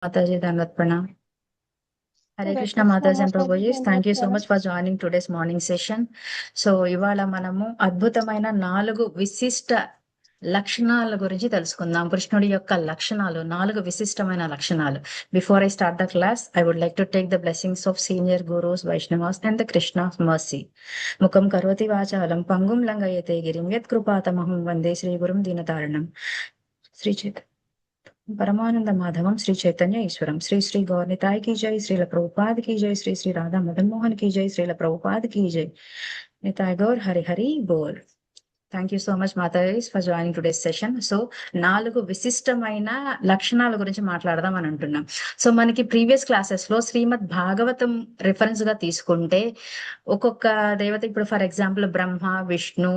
Mataji Dandat Pranam. Hare Hare Krishna Krishna Matas and Mataji Prabhujis. Thank you so Dandavat. much for joining today's morning session. So ఇవాళ మనము అద్భుతమైన 4 విశిష్ట లక్షణాల గురించి తెలుసుకుందాం. కృష్ణుడి యొక్క లక్షణాలు 4 విశిష్టమైన లక్షణాలు. Before I start the class, I would like to take the blessings of senior gurus, Vaishnavas and the Krishna of mercy. ముఖం కరోతి వాచాలం పంగుం లంఘయతే గిరిం యత్ కృపాతమహం వందే శ్రీ గురుం దీనతారణం. శ్రీ చైతన్య परमानंद माधवम श्री चैतन्य ईश्वरम श्री श्री गौर निताय की जय, श्रील प्रभुपाद की जय, श्री श्री राधा मदन मोहन की जय, श्रील प्रभुपाद की जय. निताय गौर हरि हरि बोल. Thank you so much Matajis for joining today's session. So 4 విశిష్టమైన లక్షణాల గురించి మాట్లాడదాం అని అంటున్నాం. సో మనకి ప్రీవియస్ క్లాసెస్ లో శ్రీమద్ భాగవతం రిఫరెన్స్ గా తీసుకుంటే ఒక్కొక్క దేవత, ఇప్పుడు ఫర్ ఎగ్జాంపుల్ బ్రహ్మ, విష్ణు,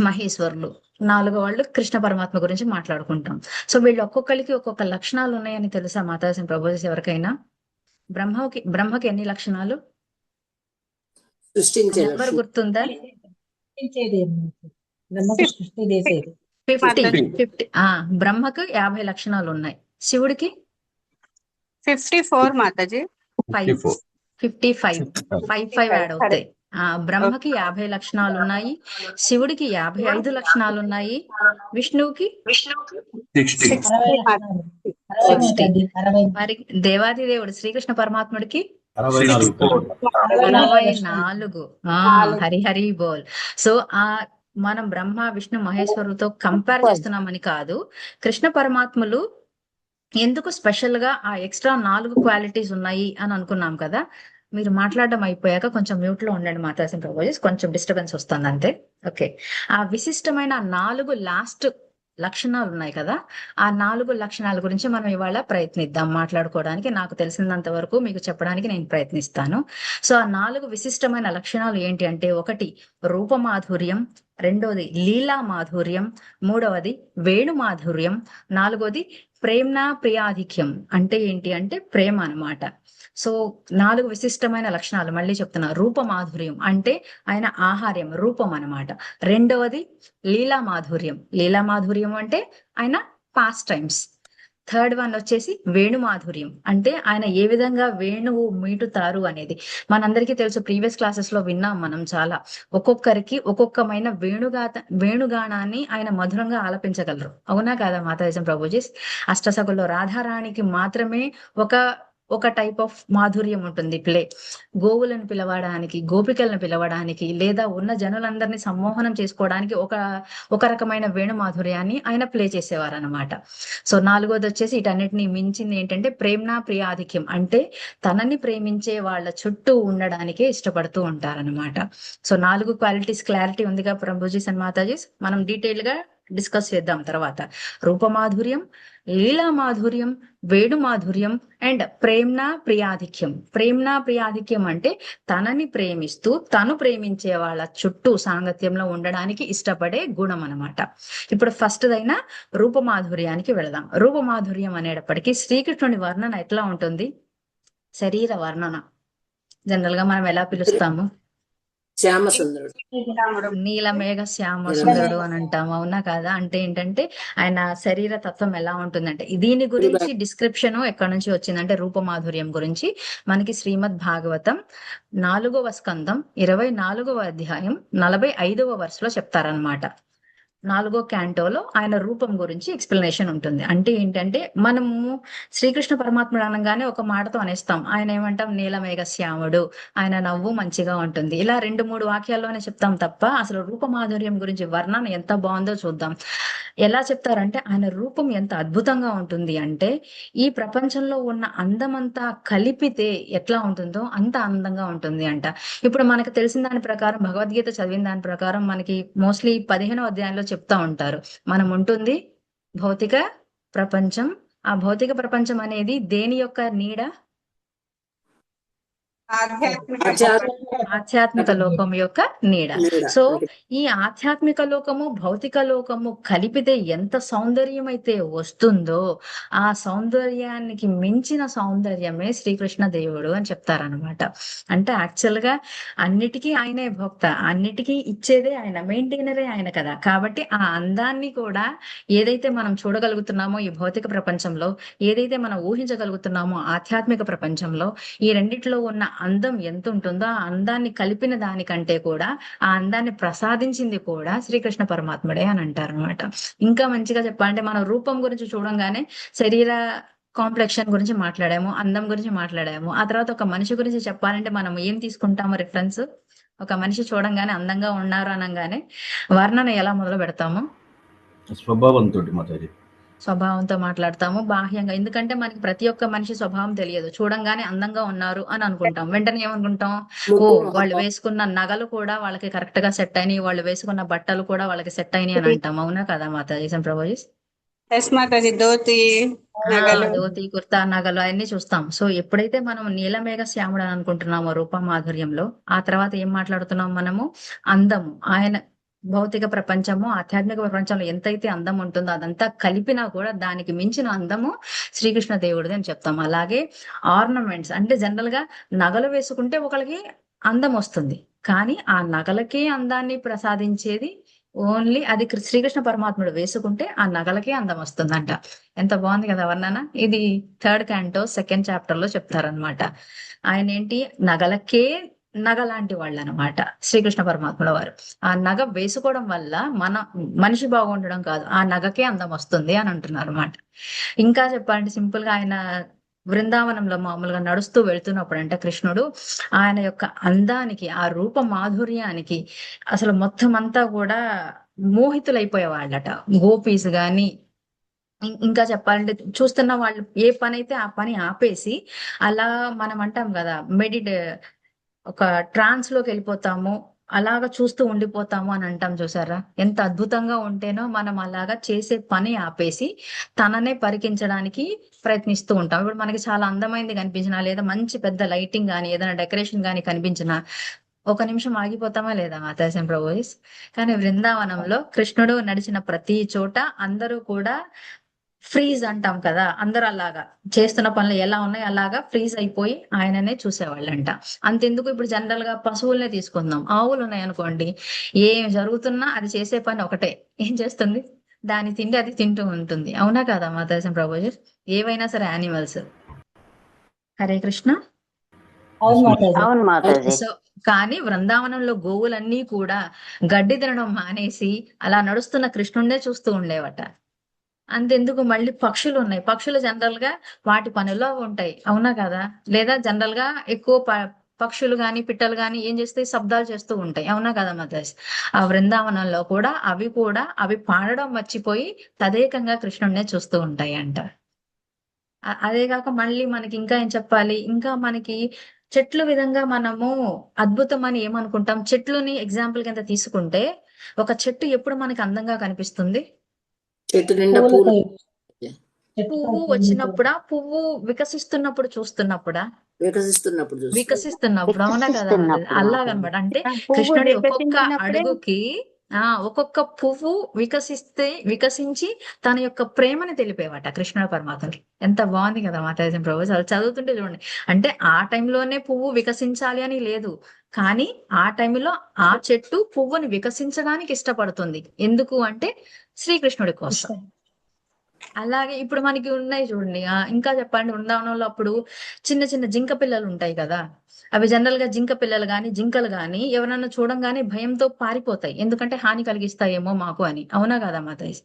మహేశ్వరులు 4 వాళ్ళు కృష్ణ పరమాత్మ గురించి మాట్లాడుకుంటాం. సో వీళ్ళు ఒక్కొక్కరికి ఒక్కొక్క లక్షణాలు ఉన్నాయని తెలుసా మాతాజీ ప్రభుజీస్ ఎవరికైనా? బ్రహ్మకి ఎన్ని లక్షణాలు నెంబర్ గుర్తుందా? 50. బ్రహ్మకు 50 లక్షణాలు ఉన్నాయి. శివుడికి 54 మాతాజీ. 55 యాడ్ అవుతాయి. బ్రహ్మకి 50 లక్షణాలు ఉన్నాయి, శివుడికి 55 లక్షణాలు ఉన్నాయి, విష్ణువుకి 60. మరి దేవాది దేవుడు శ్రీకృష్ణ పరమాత్ముడికి 64. హరిహరి బోల్. సో మనం బ్రహ్మ, విష్ణు, మహేశ్వరులతో కంపేర్ చేస్తున్నామని కాదు, కృష్ణ పరమాత్ములు ఎందుకు స్పెషల్ గా ఆ ఎక్స్ట్రా 4 క్వాలిటీస్ ఉన్నాయి అని అనుకున్నాం కదా. మీరు మాట్లాడడం అయిపోయాక కొంచెం మ్యూట్ లో ఉండండి మాతాజీ ప్రభుజీస్, కొంచెం డిస్టర్బెన్స్ వస్తుంది అంతే. ఓకే, ఆ విశిష్టమైన 4 లాస్ట్ లక్షణాలు ఉన్నాయి కదా, ఆ 4 లక్షణాల గురించి మనం ఇవాళ ప్రయత్నిద్దాం మాట్లాడుకోవడానికి. నాకు తెలిసినంత వరకు మీకు చెప్పడానికి నేను ప్రయత్నిస్తాను. సో ఆ 4 విశిష్టమైన లక్షణాలు ఏంటి అంటే, 1 రూపమాధుర్యం, 2వది లీలా మాధుర్యం, 3వది వేణు మాధుర్యం, 4వది ప్రేమ్నా ప్రియాధిక్యం. అంటే ఏంటి అంటే ప్రేమ అన్నమాట. సో 4 విశిష్టమైన లక్షణాలు మళ్ళీ చెప్తున్నా. రూప మాధుర్యం అంటే ఆయన ఆహార్యం, రూపం అన్నమాట. 2వది లీలా మాధుర్యం. లీలా మాధుర్యం అంటే ఆయన పాస్ట్ టైమ్స్. 3rd వన్ వచ్చేసి వేణు మాధుర్యం, అంటే ఆయన ఏ విధంగా వేణువు మీటుతారు అనేది మనందరికీ తెలుసు. ప్రీవియస్ క్లాసెస్ లో విన్నాం మనం చాలా. ఒక్కొక్కరికి ఒక్కొక్కమైన వేణుగానాన్ని ఆయన మధురంగా ఆలపించగలరు. అవునా కాదా మాతాజీ ప్రభుజీస్? అష్టసకుల్లో రాధారాణికి మాత్రమే ఒక టైప్ ఆఫ్ మాధుర్యం ఉంటుంది ప్లే. గోవులను పిలవడానికి, గోపికలను పిలవడానికి, లేదా ఉన్న జనులందరినీ సమ్మోహనం చేసుకోవడానికి ఒక రకమైన వేణు మాధుర్యాన్ని ఆయన ప్లే చేసేవారు అనమాట. సో 4వది వచ్చేసి వీటన్నిటిని మించింది ఏంటంటే ప్రేమ్నా ప్రియాధిక్యం, అంటే తనని ప్రేమించే వాళ్ళ చుట్టూ ఉండడానికే ఇష్టపడుతూ ఉంటారనమాట. సో 4 క్వాలిటీస్ క్లారిటీ ఉందిగా ప్రభుజీస్ అండ్ మాతాజీస్? మనం డీటెయిల్ గా డిస్కస్ చేద్దాం తర్వాత. రూపమాధుర్యం, లీలా మాధుర్యం, వేణు మాధుర్యం అండ్ ప్రేమ్నా ప్రియాధిక్యం. ప్రేమ్నా ప్రియాధిక్యం అంటే తనని ప్రేమిస్తూ తను ప్రేమించే వాళ్ళ చుట్టూ సాంగత్యంలో ఉండడానికి ఇష్టపడే గుణం అనమాట. ఇప్పుడు ఫస్ట్ దైన రూపమాధుర్యానికి వెళదాం. రూపమాధుర్యం అనేటప్పటికీ శ్రీకృష్ణుని వర్ణన ఎట్లా ఉంటుంది? శరీర వర్ణన జనరల్ గా మనం ఎలా పిలుస్తాము? శ్యామ సుందరుడు, నీలమేఘ శ్యామ సుందరుడు అని అంటాము. అవునా కాదా? అంటే ఏంటంటే ఆయన శరీర తత్వం ఎలా ఉంటుందంటే, దీని గురించి డిస్క్రిప్షన్ ఎక్కడి నుంచి వచ్చిందంటే రూపమాధుర్యం గురించి మనకి శ్రీమద్ భాగవతం 4వ స్కందం 24వ అధ్యాయం 45వ వర్స్లో చెప్తారనమాట. 4వ క్యాంటోలో ఆయన రూపం గురించి ఎక్స్ప్లెనేషన్ ఉంటుంది. అంటే ఏంటంటే మనము శ్రీకృష్ణ పరమాత్ముడు అనగానే ఒక మాటతో అనేస్తాం, ఆయన ఏమంటాం? నీలమేఘ శ్యాముడు, ఆయన నవ్వు మంచిగా ఉంటుంది, ఇలా 2-3 వాక్యాల్లోనే చెప్తాం తప్ప అసలు రూపమాధుర్యం గురించి వర్ణన ఎంత బాగుందో చూద్దాం. ఎలా చెప్తారంటే ఆయన రూపం ఎంత అద్భుతంగా ఉంటుంది అంటే, ఈ ప్రపంచంలో ఉన్న అందమంతా కలిపితే ఎట్లా ఉంటుందో అంత అందంగా ఉంటుంది అంట. ఇప్పుడు మనకు తెలిసిన దాని ప్రకారం, భగవద్గీత చదివిన దాని ప్రకారం మనకి మోస్ట్లీ 15వ అధ్యాయంలో చెప్తా ఉంటారు, మనం ఉంటుంది భౌతిక ప్రపంచం. ఆ భౌతిక ప్రపంచం అనేది దేని యొక్క నీడ? ఆధ్యాత్మిక ఆధ్యాత్మిక లోకం యొక్క నీడ. నీడ. సో ఈ ఆధ్యాత్మిక లోకము భౌతిక లోకము కలిపితే ఎంత సౌందర్యం అయితే వస్తుందో ఆ సౌందర్యానికి మించిన సౌందర్యమే శ్రీకృష్ణ దేవుడు అని చెప్తారనమాట. అంటే యాక్చువల్ గా అన్నిటికీ ఆయనే భోక్త, అన్నిటికీ ఇచ్చేదే ఆయన, మెయింటైనరే ఆయన కదా. కాబట్టి ఆ అందాన్ని కూడా ఏదైతే మనం చూడగలుగుతున్నామో ఈ భౌతిక ప్రపంచంలో, ఏదైతే మనం ఊహించగలుగుతున్నామో ఆధ్యాత్మిక ప్రపంచంలో, ఈ రెండిట్లో ఉన్న అందం ఎంత ఉంటుందో ఆ అందాన్ని కలిపిన దానికంటే కూడా ఆ అందాన్ని ప్రసాదించింది కూడా శ్రీకృష్ణ పరమాత్ముడే అని అంటారు అనమాట. ఇంకా మంచిగా చెప్పాలంటే మనం రూపం గురించి చూడంగానే శరీర కాంప్లెక్షన్ గురించి మాట్లాడాము, అందం గురించి మాట్లాడాము. ఆ తర్వాత ఒక మనిషి గురించి చెప్పాలంటే మనం ఏం తీసుకుంటాము రిఫరెన్స్? ఒక మనిషి చూడంగానే అందంగా ఉన్నారు అనగానే వర్ణన ఎలా మొదలు పెడతాము? స్వభావంతో మాతాజీ, స్వభావంతో మాట్లాడతాము, బాహ్యంగా. ఎందుకంటే మనకి ప్రతి ఒక్క మనిషి స్వభావం తెలియదు. చూడంగానే అందంగా ఉన్నారు అని అనుకుంటాం. వెంటనే ఏమనుకుంటాం? ఓ, వాళ్ళు వేసుకున్న నగలు కూడా వాళ్ళకి కరెక్ట్ గా సెట్ అయినాయి, వాళ్ళు వేసుకున్న బట్టలు కూడా వాళ్ళకి సెట్ అయినాయి అని అంటాం. అవునా కదా మాతాజీ ప్రభుజీ? ఎస్ మాతాజీ, ధోతి నగలు ధోతి, కుర్తా, నగలు అవన్నీ చూస్తాం. సో ఎప్పుడైతే మనం నీలమేఘ శ్యాముడు అని అనుకుంటున్నామో రూప మాధుర్యంలో, ఆ తర్వాత ఏం మాట్లాడుతున్నాం మనము? అందము. ఆయన భౌతిక ప్రపంచము ఆధ్యాత్మిక ప్రపంచంలో ఎంతైతే అందం ఉంటుందో అదంతా కలిపినా కూడా దానికి మించిన అందము శ్రీకృష్ణ దేవుడిది అని చెప్తాం. అలాగే ఆర్నమెంట్స్ అంటే జనరల్ గా నగలు వేసుకుంటే ఒకరికి అందం వస్తుంది, కానీ ఆ నగలకే అందాన్ని ప్రసాదించేది ఓన్లీ అది శ్రీకృష్ణ పరమాత్ముడు వేసుకుంటే ఆ నగలకే అందం వస్తుందంట. ఎంత బాగుంది కదా వర్ణన. ఇది 3rd canto 2nd chapter లో చెప్తారనమాట. ఆయన ఏంటి, నగలకే నగ లాంటి వాళ్ళు అనమాట శ్రీకృష్ణ పరమాత్ముల వారు. ఆ నగ వేసుకోవడం వల్ల మనిషి బాగుండడం కాదు, ఆ నగకే అందం వస్తుంది అని అంటున్నారు అనమాట. ఇంకా చెప్పాలంటే సింపుల్ గా ఆయన బృందావనంలో మామూలుగా నడుస్తూ వెళ్తున్నప్పుడు అంటే కృష్ణుడు ఆయన యొక్క అందానికి, ఆ రూప మాధుర్యానికి అసలు మొత్తం అంతా కూడా మోహితులైపోయేవాళ్ళట. గోపీస్ గాని ఇంకా చెప్పాలంటే చూస్తున్న వాళ్ళు ఏ పని అయితే ఆ పని ఆపేసి అలా మనం అంటాం కదా ఒక ట్రాన్స్ లోకి వెళ్ళిపోతాము, అలాగా చూస్తూ ఉండిపోతాము అని అంటాం చూసారా. ఎంత అద్భుతంగా ఉంటేనో మనం అలాగా చేసే పని ఆపేసి తననే పరికించడానికి ప్రయత్నిస్తూ ఉంటాం. ఇప్పుడు మనకి చాలా అందమైంది కనిపించినా లేదా మంచి పెద్ద లైటింగ్ కానీ ఏదైనా డెకరేషన్ కానీ కనిపించినా ఒక నిమిషం ఆగిపోతామా లేదా మాతాజీ ప్రభుస్? కానీ బృందావనంలో కృష్ణుడు నడిచిన ప్రతి చోట అందరూ కూడా ఫ్రీజ్ అంటాం కదా, అందరూ అలాగా చేస్తున్న పనులు ఎలా ఉన్నాయి అలాగా ఫ్రీజ్ అయిపోయి ఆయననే చూసేవాళ్ళంట. అంతెందుకు, ఇప్పుడు జనరల్ గా పశువులనే తీసుకుందాం. ఆవులు ఉన్నాయనుకోండి, ఏం జరుగుతున్నా అది చేసే పని ఒకటే, ఏం చేస్తుంది? దాని తిండి అది తింటూ ఉంటుంది. అవునా కదా మాతాజీ ప్రభుజీ? ఏవైనా సరే యానిమల్స్. హరే కృష్ణ. అవును మాతాజీ. సో కానీ బృందావనంలో గోవులన్నీ కూడా గడ్డి తినడం మానేసి అలా నడుస్తున్న కృష్ణుడినే చూస్తూ ఉండేవట. అంతెందుకు, మళ్ళీ పక్షులు ఉన్నాయి. పక్షులు జనరల్ గా వాటి పనుల్లో ఉంటాయి. అవునా కదా? లేదా జనరల్ గా ఎక్కువ పక్షులు గాని పిట్టలు గాని ఏం చేస్తాయి? శబ్దాలు చేస్తూ ఉంటాయి. అవునా కదా మాతాజీ? ఆ బృందావనంలో కూడా అవి పాడడం మర్చిపోయి తదేకంగా కృష్ణుడినే చూస్తూ ఉంటాయి అంట. అదే కాక మళ్ళీ మనకి ఇంకా ఏం చెప్పాలి, ఇంకా మనకి చెట్లు విధంగా మనము అద్భుతం అని ఏమనుకుంటాం? చెట్లుని ఎగ్జాంపుల్ కింద తీసుకుంటే ఒక చెట్టు ఎప్పుడు మనకి అందంగా కనిపిస్తుంది? చెట్టు నిండా పూలు పువ్వు వచ్చినప్పుడా, పువ్వు వికసిస్తున్నప్పుడు చూస్తున్నప్పుడా? వికసిస్తున్నప్పుడు. అవునా కదా? అలాగనమాట. అంటే కృష్ణుడి ఒక్కొక్క అడుగుకి ఒక్కొక్క పువ్వు వికసించి తన యొక్క ప్రేమని తెలిపేవాట కృష్ణుడు పరమాత్మకి. ఎంత బాగుంది కదా మాతాజీ ప్రభు. చదువుతుంటే చూడండి, అంటే ఆ టైంలోనే పువ్వు వికసించాలి అని లేదు, కానీ ఆ టైంలో ఆ చెట్టు పువ్వుని వికసించడానికి ఇష్టపడుతుంది. ఎందుకు అంటే శ్రీకృష్ణుడి కోసం. అలాగే ఇప్పుడు మనకి ఉన్నాయి చూడండి. ఇంకా చెప్పండి, బృందావనంలో అప్పుడు చిన్న చిన్న జింక పిల్లలు ఉంటాయి కదా, అవి జనరల్ గా జింక పిల్లలు గాని జింకలు గాని ఎవరన్నా చూడంగానే భయంతో పారిపోతాయి, ఎందుకంటే హాని కలిగిస్తాయేమో మాకు అని. అవునా కదా మాతాజీ?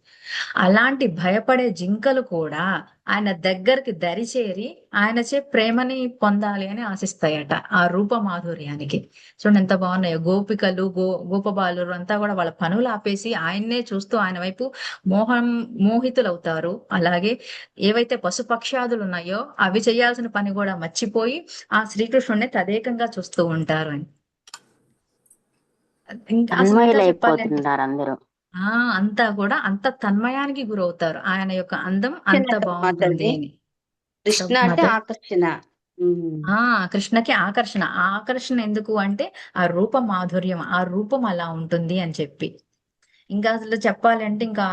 అలాంటి భయపడే జింకలు కూడా ఆయన దగ్గరికి దరిచేరి ఆయనచే ప్రేమని పొందాలి అని ఆశిస్తాయట ఆ రూప మాధుర్యానికి. చూడండి ఎంత బాగున్నాయో. గోపికలు గోపబాలురు అంతా కూడా వాళ్ళ పనులు ఆపేసి ఆయన్నే చూస్తూ ఆయన వైపు మోహితులవుతారు. అలాగే ఏవైతే పశుపక్ష్యాదులు ఉన్నాయో అవి చేయాల్సిన పని కూడా మర్చిపోయి ఆ శ్రీకృష్ణుడిని తదేకంగా చూస్తూ ఉంటారు అని. అందరూ అంతా కూడా అంత తన్మయానికి గురవుతారు. ఆయన యొక్క అందం అంత బాగుంటుంది అని. కృష్ణ అంటే ఆకర్షణ, ఆ కృష్ణకి ఆకర్షణ. ఆ ఆకర్షణ ఎందుకు అంటే ఆ రూప మాధుర్యం, ఆ రూపం అలా ఉంటుంది అని చెప్పి. ఇంకా అసలు చెప్పాలంటే ఇంకా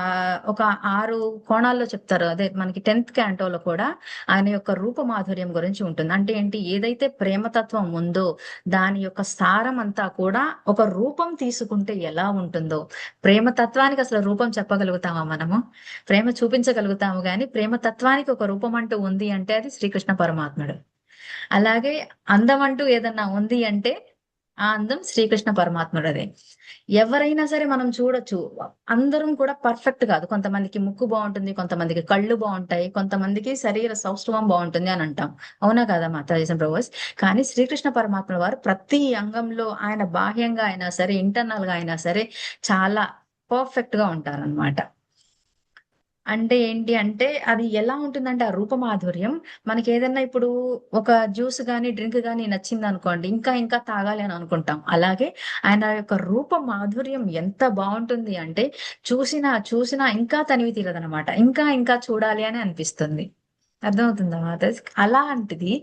ఒక 6 కోణాల్లో చెప్తారు. అదే మనకి 10th క్యాంటోలో కూడా ఆయన యొక్క రూప మాధుర్యం గురించి ఉంటుంది. అంటే ఏంటి, ఏదైతే ప్రేమతత్వం ఉందో దాని యొక్క సారం అంతా కూడా ఒక రూపం తీసుకుంటే ఎలా ఉంటుందో, ప్రేమతత్వానికి అసలు రూపం చెప్పగలుగుతామా మనము? ప్రేమ చూపించగలుగుతాము కానీ ప్రేమతత్వానికి ఒక రూపం అంటూ ఉంది అంటే అది శ్రీకృష్ణ పరమాత్ముడు. అలాగే అందం అంటూ ఏదన్నా ఉంది అంటే ఆ అందం శ్రీకృష్ణ పరమాత్ముడదే. ఎవరైనా సరే మనం చూడొచ్చు, అందరం కూడా పర్ఫెక్ట్ కాదు. కొంతమందికి ముక్కు బాగుంటుంది, కొంతమందికి కళ్ళు బాగుంటాయి, కొంతమందికి శరీర సౌష్ఠవం బాగుంటుంది అని అంటాం. అవునా కదా మాతాజీ ప్రభాస్? కానీ శ్రీకృష్ణ పరమాత్మ వారు ప్రతి అంగంలో ఆయన బాహ్యంగా అయినా సరే, ఇంటర్నల్ గా అయినా సరే చాలా పర్ఫెక్ట్ గా ఉంటారన్నమాట. అంటే ఏంటి అంటే అది ఎలా ఉంటుందంటే ఆ రూప మాధుర్యం మనకి ఏదన్నా ఇప్పుడు ఒక జ్యూస్ గానీ డ్రింక్ గానీ నచ్చింది అనుకోండి, ఇంకా ఇంకా తాగాలి అని అనుకుంటాం. అలాగే ఆయన యొక్క రూప మాధుర్యం ఎంత బాగుంటుంది అంటే చూసినా చూసినా ఇంకా తనివి తీరదనమాట, ఇంకా ఇంకా చూడాలి అని అనిపిస్తుంది. అర్థమవుతుందా మాతాజ్? అలాంటిది,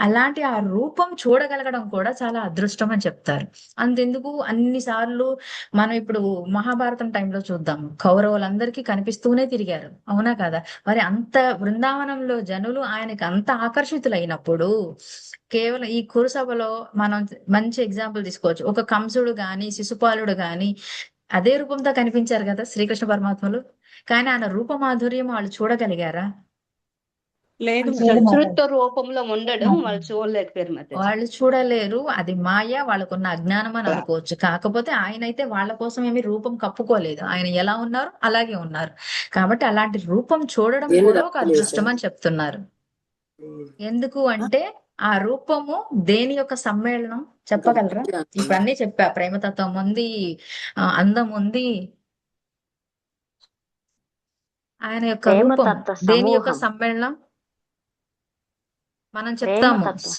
అలాంటి ఆ రూపం చూడగలగడం కూడా చాలా అదృష్టం అని చెప్తారు. అంతెందుకు అన్నిసార్లు మనం ఇప్పుడు మహాభారతం టైంలో చూద్దాం, కౌరవులందరికీ కనిపిస్తూనే తిరిగారు. అవునా కదా? మరి అంత బృందావనంలో జనులు ఆయనకి అంత ఆకర్షితులైనప్పుడు కేవలం ఈ కురుసభలో మనం మంచి ఎగ్జాంపుల్ తీసుకోవచ్చు. ఒక కంసుడు గాని శిశుపాలుడు గాని అదే రూపంతో కనిపించారు కదా శ్రీకృష్ణ పరమాత్మలు. కానీ ఆయన రూప మాధుర్యం వాళ్ళు చూడగలిగారా? లేదు శత్రుత్వ రూపంలో ఉండడం వాళ్ళు చూడలేకపోయారు మాతాజీ. వాళ్ళు చూడలేరు. అది మాయ, వాళ్ళకున్న అజ్ఞానం అని అనుకోవచ్చు. కాకపోతే ఆయన అయితే వాళ్ళ కోసం ఏమి రూపం కప్పుకోలేదు. ఆయన ఎలా ఉన్నారు అలాగే ఉన్నారు. కాబట్టి అలాంటి రూపం చూడడం ఏమి కూడా ఒక తప్పులేదు అదృష్టం అని చెప్తున్నారు. సార్. ఎందుకు అంటే ఆ రూపము దేని యొక్క సమ్మేళనం చెప్పగలరా? ఇప్పుడు అన్ని చెప్పా, ప్రేమతత్వం ఉంది, అందం ఉంది. ఆయన యొక్క రూపం ప్రేమతత్వ దేని యొక్క సమూహం. సమ్మేళనం? మనం చెప్తాము ప్రేమతత్వం.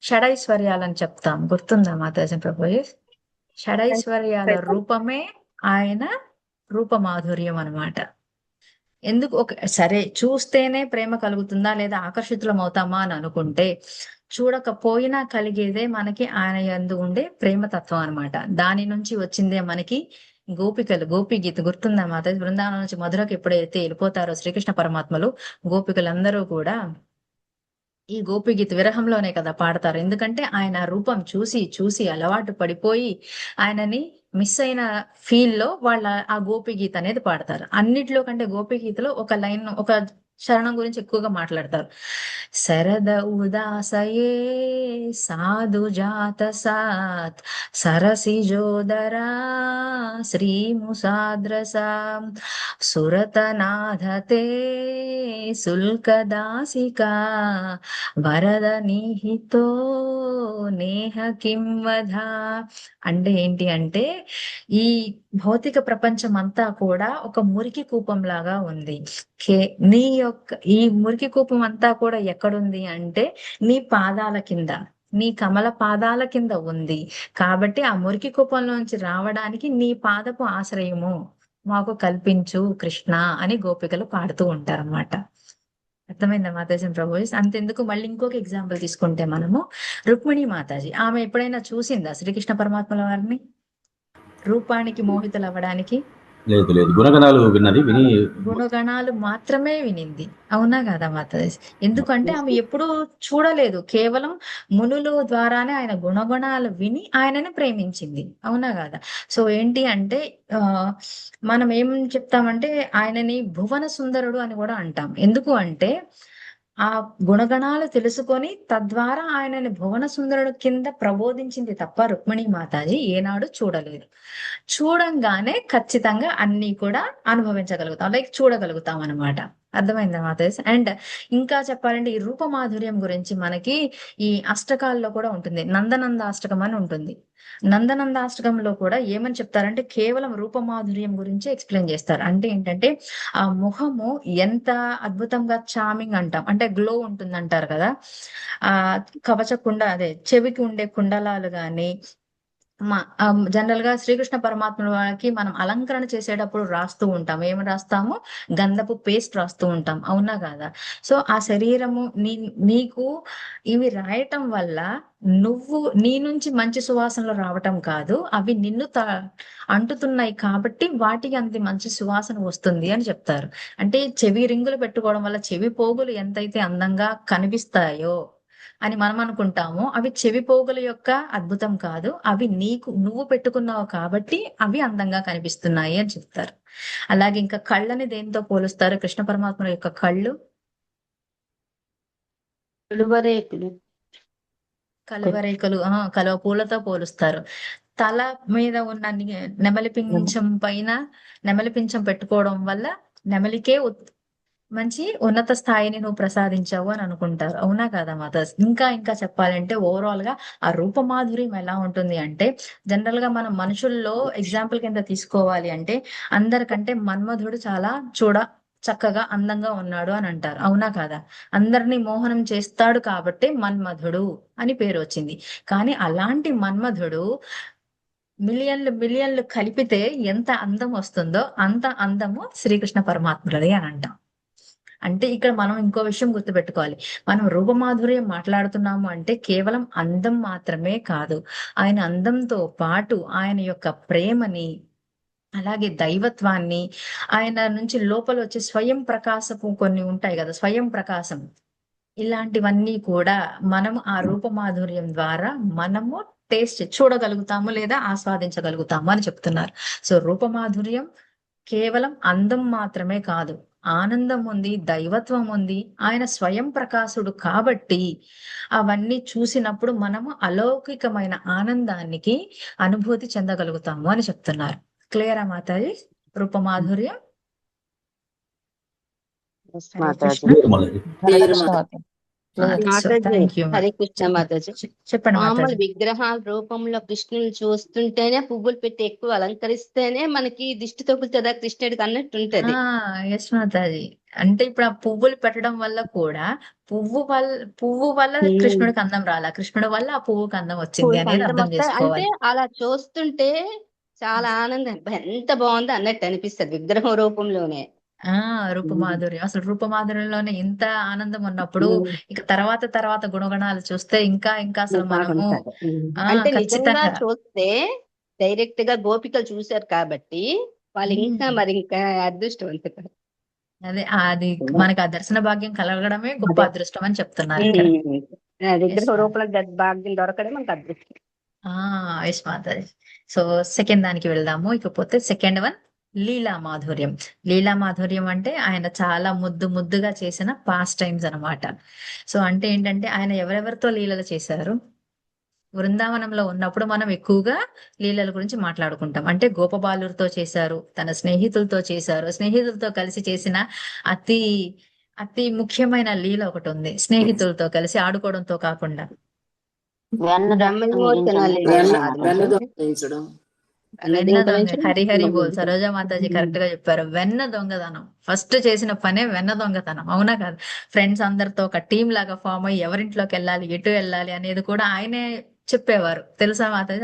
షడైశ్వర్యాలని చెప్తాం. గుర్తుందా మాతాజీ ప్రభు? షడైశ్వర్యాల రూపమే ఆయన రూప మాధుర్యం అన్నమాట. ఎందుకు ఒక సరే చూస్తేనే ప్రేమ కలుగుతుందా లేదా ఆకర్షితులం అవుతామా అని అనుకుంటే, చూడకపోయినా కలిగేదే మనకి ఆయన యందు ఉండే ప్రేమతత్వం అన్నమాట. దాని నుంచి వచ్చిందే మనకి గోపికలు, గోపి గీత గుర్తుందా మాత? బృందావనం నుంచి మధురకు ఎప్పుడైతే వెళ్ళిపోతారో శ్రీకృష్ణ పరమాత్మలు, గోపికలందరూ కూడా ఈ గోపి గీత విరహంలోనే కదా పాడతారు. ఎందుకంటే ఆయన రూపం చూసి చూసి అలవాటు పడిపోయి ఆయనని మిస్ అయిన ఫీల్ లో వాళ్ళ ఆ గోపి గీత అనేది పాడతారు. అన్నిట్లో కంటే గోపి గీతలో ఒక లైన్, ఒక చరణం గురించి ఎక్కువగా మాట్లాడతారు. శరద ఉదాసయే సాధు జాత సాత్ సరసిజోదరా శ్రీముసాద్రసా సురతనాథతే శుల్కదాసికా వరద నిహితో నేహ కిం వధ. అంటే ఏంటి అంటే ఈ భౌతిక ప్రపంచం అంతా కూడా ఒక మురికి కూపం లాగా ఉంది. నీ యొక్క ఈ మురికి కూపం అంతా కూడా ఎక్కడుంది అంటే నీ పాదాల కింద, నీ కమల పాదాల కింద ఉంది. కాబట్టి ఆ మురికి కూపంలోంచి రావడానికి నీ పాదపు ఆశ్రయము మాకు కల్పించు కృష్ణ అని గోపికలు పాడుతూ ఉంటారన్నమాట. అర్థమైందా మాతాజీ ప్రభు? అంతెందుకు మళ్ళీ ఇంకొక ఎగ్జాంపుల్ తీసుకుంటే మనము రుక్మిణి మాతాజీ, ఆమె ఎప్పుడైనా చూసిందా శ్రీకృష్ణ పరమాత్మల వారిని రూపానికి మోహితులు అవ్వడానికి? లేదు లేదు, గుణగణాలు విన్నది, విని గుణగణాలు మాత్రమే వినింది. అవునా కదా మాతాజీ? ఎందుకంటే ఆమె ఎప్పుడూ చూడలేదు, కేవలం మునులు ద్వారానే ఆయన గుణగణాలు విని ఆయనని ప్రేమించింది. అవునా కదా? సో ఏంటి అంటే ఆ మనం ఏం చెప్తామంటే ఆయనని భువన సుందరుడు అని కూడా అంటాం. ఎందుకు అంటే ఆ గుణగణాలు తెలుసుకొని తద్వారా ఆయనని భువన సుందరుడు కింద ప్రబోధించింది తప్ప రుక్మిణి మాతాజీ ఏనాడు చూడలేదు. చూడంగానే ఖచ్చితంగా అన్ని కూడా అనుభవించగలుగుతాం, లైక్ చూడగలుగుతాం అన్నమాట. అర్థమైందా మాతాజీ? అండ్ ఇంకా చెప్పాలంటే ఈ రూప మాధుర్యం గురించి మనకి ఈ అష్టకాల్లో కూడా ఉంటుంది. నందనంద అష్టకం అని ఉంటుంది. నందనంద అష్టకంలో కూడా ఏమని చెప్తారంటే కేవలం రూప మాధుర్యం గురించి ఎక్స్ప్లెయిన్ చేస్తారు. అంటే ఏంటంటే ఆ ముఖము ఎంత అద్భుతంగా చామింగ్ అంటాం, అంటే గ్లో ఉంటుంది అంటారు కదా. ఆ కవచ కుండ, అదే చెవికి ఉండే కుండలాలు గాని జనరల్ గా శ్రీకృష్ణ పరమాత్మ వారికి మనం అలంకరణ చేసేటప్పుడు రాస్తూ ఉంటాం. ఏమి రాస్తాము? గంధపు పేస్ట్ రాస్తూ ఉంటాం. అవునా కాదా? సో ఆ శరీరము నీకు ఇవి రాయటం వల్ల నువ్వు నీ నుంచి మంచి సువాసనలు రావటం కాదు, అవి నిన్ను అంటుతున్నాయి కాబట్టి వాటికి అంత మంచి సువాసన వస్తుంది అని చెప్తారు. అంటే చెవి రింగులు పెట్టుకోవడం వల్ల చెవి పోగులు ఎంతైతే అందంగా కనిపిస్తాయో అని మనం అనుకుంటామో, అవి చెవి పోగుల యొక్క అద్భుతం కాదు, అవి నువ్వు పెట్టుకున్నావు కాబట్టి అవి అందంగా కనిపిస్తున్నాయి అని చెప్తారు. అలాగే ఇంకా కళ్ళని దేంతో పోలుస్తారు? కృష్ణ పరమాత్మ యొక్క కళ్ళు కలువరేకులు. కలువరేకులు, కలువ పూలతో పోలుస్తారు. తల మీద ఉన్న నెమలి పింఛం పైన నెమలి పింఛం పెట్టుకోవడం వల్ల నెమలికే మంచి ఉన్నత స్థాయిని నువ్వు ప్రసాదించావు అని అనుకుంటారు. అవునా కదా మాత? ఇంకా ఇంకా చెప్పాలంటే ఓవరాల్ గా ఆ రూపమాధుర్యం ఎలా ఉంటుంది అంటే, జనరల్ గా మనం మనుషుల్లో ఎగ్జాంపుల్ కింద తీసుకోవాలి అంటే, అందరికంటే మన్మధుడు చాలా చక్కగా అందంగా ఉన్నాడు అని అంటారు. అవునా కాదా? అందరినీ మోహనం చేస్తాడు కాబట్టి మన్మధుడు అని పేరు వచ్చింది. కానీ అలాంటి మన్మధుడు మిలియన్లు కలిపితే ఎంత అందం వస్తుందో అంత అందము శ్రీకృష్ణ పరమాత్ములది అని అంటాం. అంటే ఇక్కడ మనం ఇంకో విషయం గుర్తుపెట్టుకోవాలి. మనం రూపమాధుర్యం మాట్లాడుతున్నాము అంటే కేవలం అందం మాత్రమే కాదు, ఆయన అందంతో పాటు ఆయన యొక్క ప్రేమని, అలాగే దైవత్వాన్ని, ఆయన నుంచి లోపల వచ్చే స్వయం ప్రకాశపు కొన్ని ఉంటాయి కదా, స్వయం ప్రకాశం, ఇలాంటివన్నీ కూడా మనము ఆ రూపమాధుర్యం ద్వారా మనము టేస్ట్ చూడగలుగుతాము లేదా ఆస్వాదించగలుగుతాము అని చెప్తున్నారు. సో రూపమాధుర్యం కేవలం అందం మాత్రమే కాదు, ఆనందం ఉంది, దైవత్వం ఉంది, ఆయన స్వయం ప్రకాశుడు కాబట్టి అవన్నీ చూసినప్పుడు మనము అలౌకికమైన ఆనందానికి అనుభూతి చెందగలుగుతాము అని చెప్తున్నారు. క్లియరా మాతాజీ? రూపమాధుర్యం. హరే కృష్ణ. Thank you. హరే కృష్ణ మాతాజీ. చెప్పండి మామూలు మాతాజీ. విగ్రహాల రూపంలో కృష్ణుని చూస్తుంటేనే, పువ్వులు పెట్టి ఎక్కువ అలంకరిస్తేనే మనకి దిష్టి తగులుతుందా కృష్ణుడికి అన్నట్టు ఉంటది. ఎస్ మాతాజీ. అంటే ఇప్పుడు ఆ పువ్వులు పెట్టడం వల్ల కూడా పువ్వు వల్ల కృష్ణుడికి అందం రాలా, కృష్ణుడి వల్ల ఆ పువ్వుకి అందం వచ్చింది అనేది అర్థం అంటే చేసుకోవాలి. అలా చూస్తుంటే చాలా ఆనందం, ఎంత బాగుంది అన్నట్టు అనిపిస్తుంది విగ్రహం రూపంలోనే. రూపమాధుర్యం, అసలు రూపమాధుర్యంలోనే ఇంత ఆనందం ఉన్నప్పుడు ఇక తర్వాత గుణగణాలు చూస్తే ఇంకా ఇంకా అసలు మనము అంటే నిజంగా ఖచ్చితంగా చూస్తే డైరెక్ట్ గా గోపికలు చూశారు కాబట్టి వాళ్ళు ఇంకా మరి ఇంకా అదృష్టవంతులు. అది మనకి ఆ దర్శన భాగ్యం కలగడమే గొప్ప అదృష్టం అని చెప్తున్నారు ఇక్కడ. విగ్రహ రూపంలో భాగ్యం దొరకడం మనకు అదృష్టం. ఎస్ మాతాజీ. సో సెకండ్ దానికి వెళ్దాము. ఇకపోతే సెకండ్ వన్ లీలా మాధుర్యం. లీలా మాధుర్యం అంటే ఆయన చాలా ముద్దుగా చేసిన పాస్ట్ టైమ్స్ అన్నమాట. సో అంటే ఏంటంటే ఆయన ఎవరెవరితో లీలలు చేశారు? బృందావనంలో ఉన్నప్పుడు మనం ఎక్కువగా లీలల గురించి మాట్లాడుకుంటాం. అంటే గోపబాలులతో చేశారు, తన స్నేహితులతో చేశారు, స్నేహితులతో కలిసి చేసిన అతి అతి ముఖ్యమైన లీల ఒకటి ఉంది, స్నేహితులతో కలిసి ఆడుకోవడంతో కాకుండా. హరిహరి బోల్. సరోజా మాతాజీ కరెక్ట్ గా చెప్పారు. వెన్న దొంగతనం ఫస్ట్ చేసిన పనే వెన్న దొంగతనం. అవునా కాదు? ఫ్రెండ్స్ అందరితో ఒక టీం లాగా ఫామ్ అయ్యి ఎవరింట్లోకి వెళ్ళాలి, ఎటు వెళ్ళాలి అనేది కూడా ఆయనే చెప్పేవారు. తెలుసా మాతాజీ?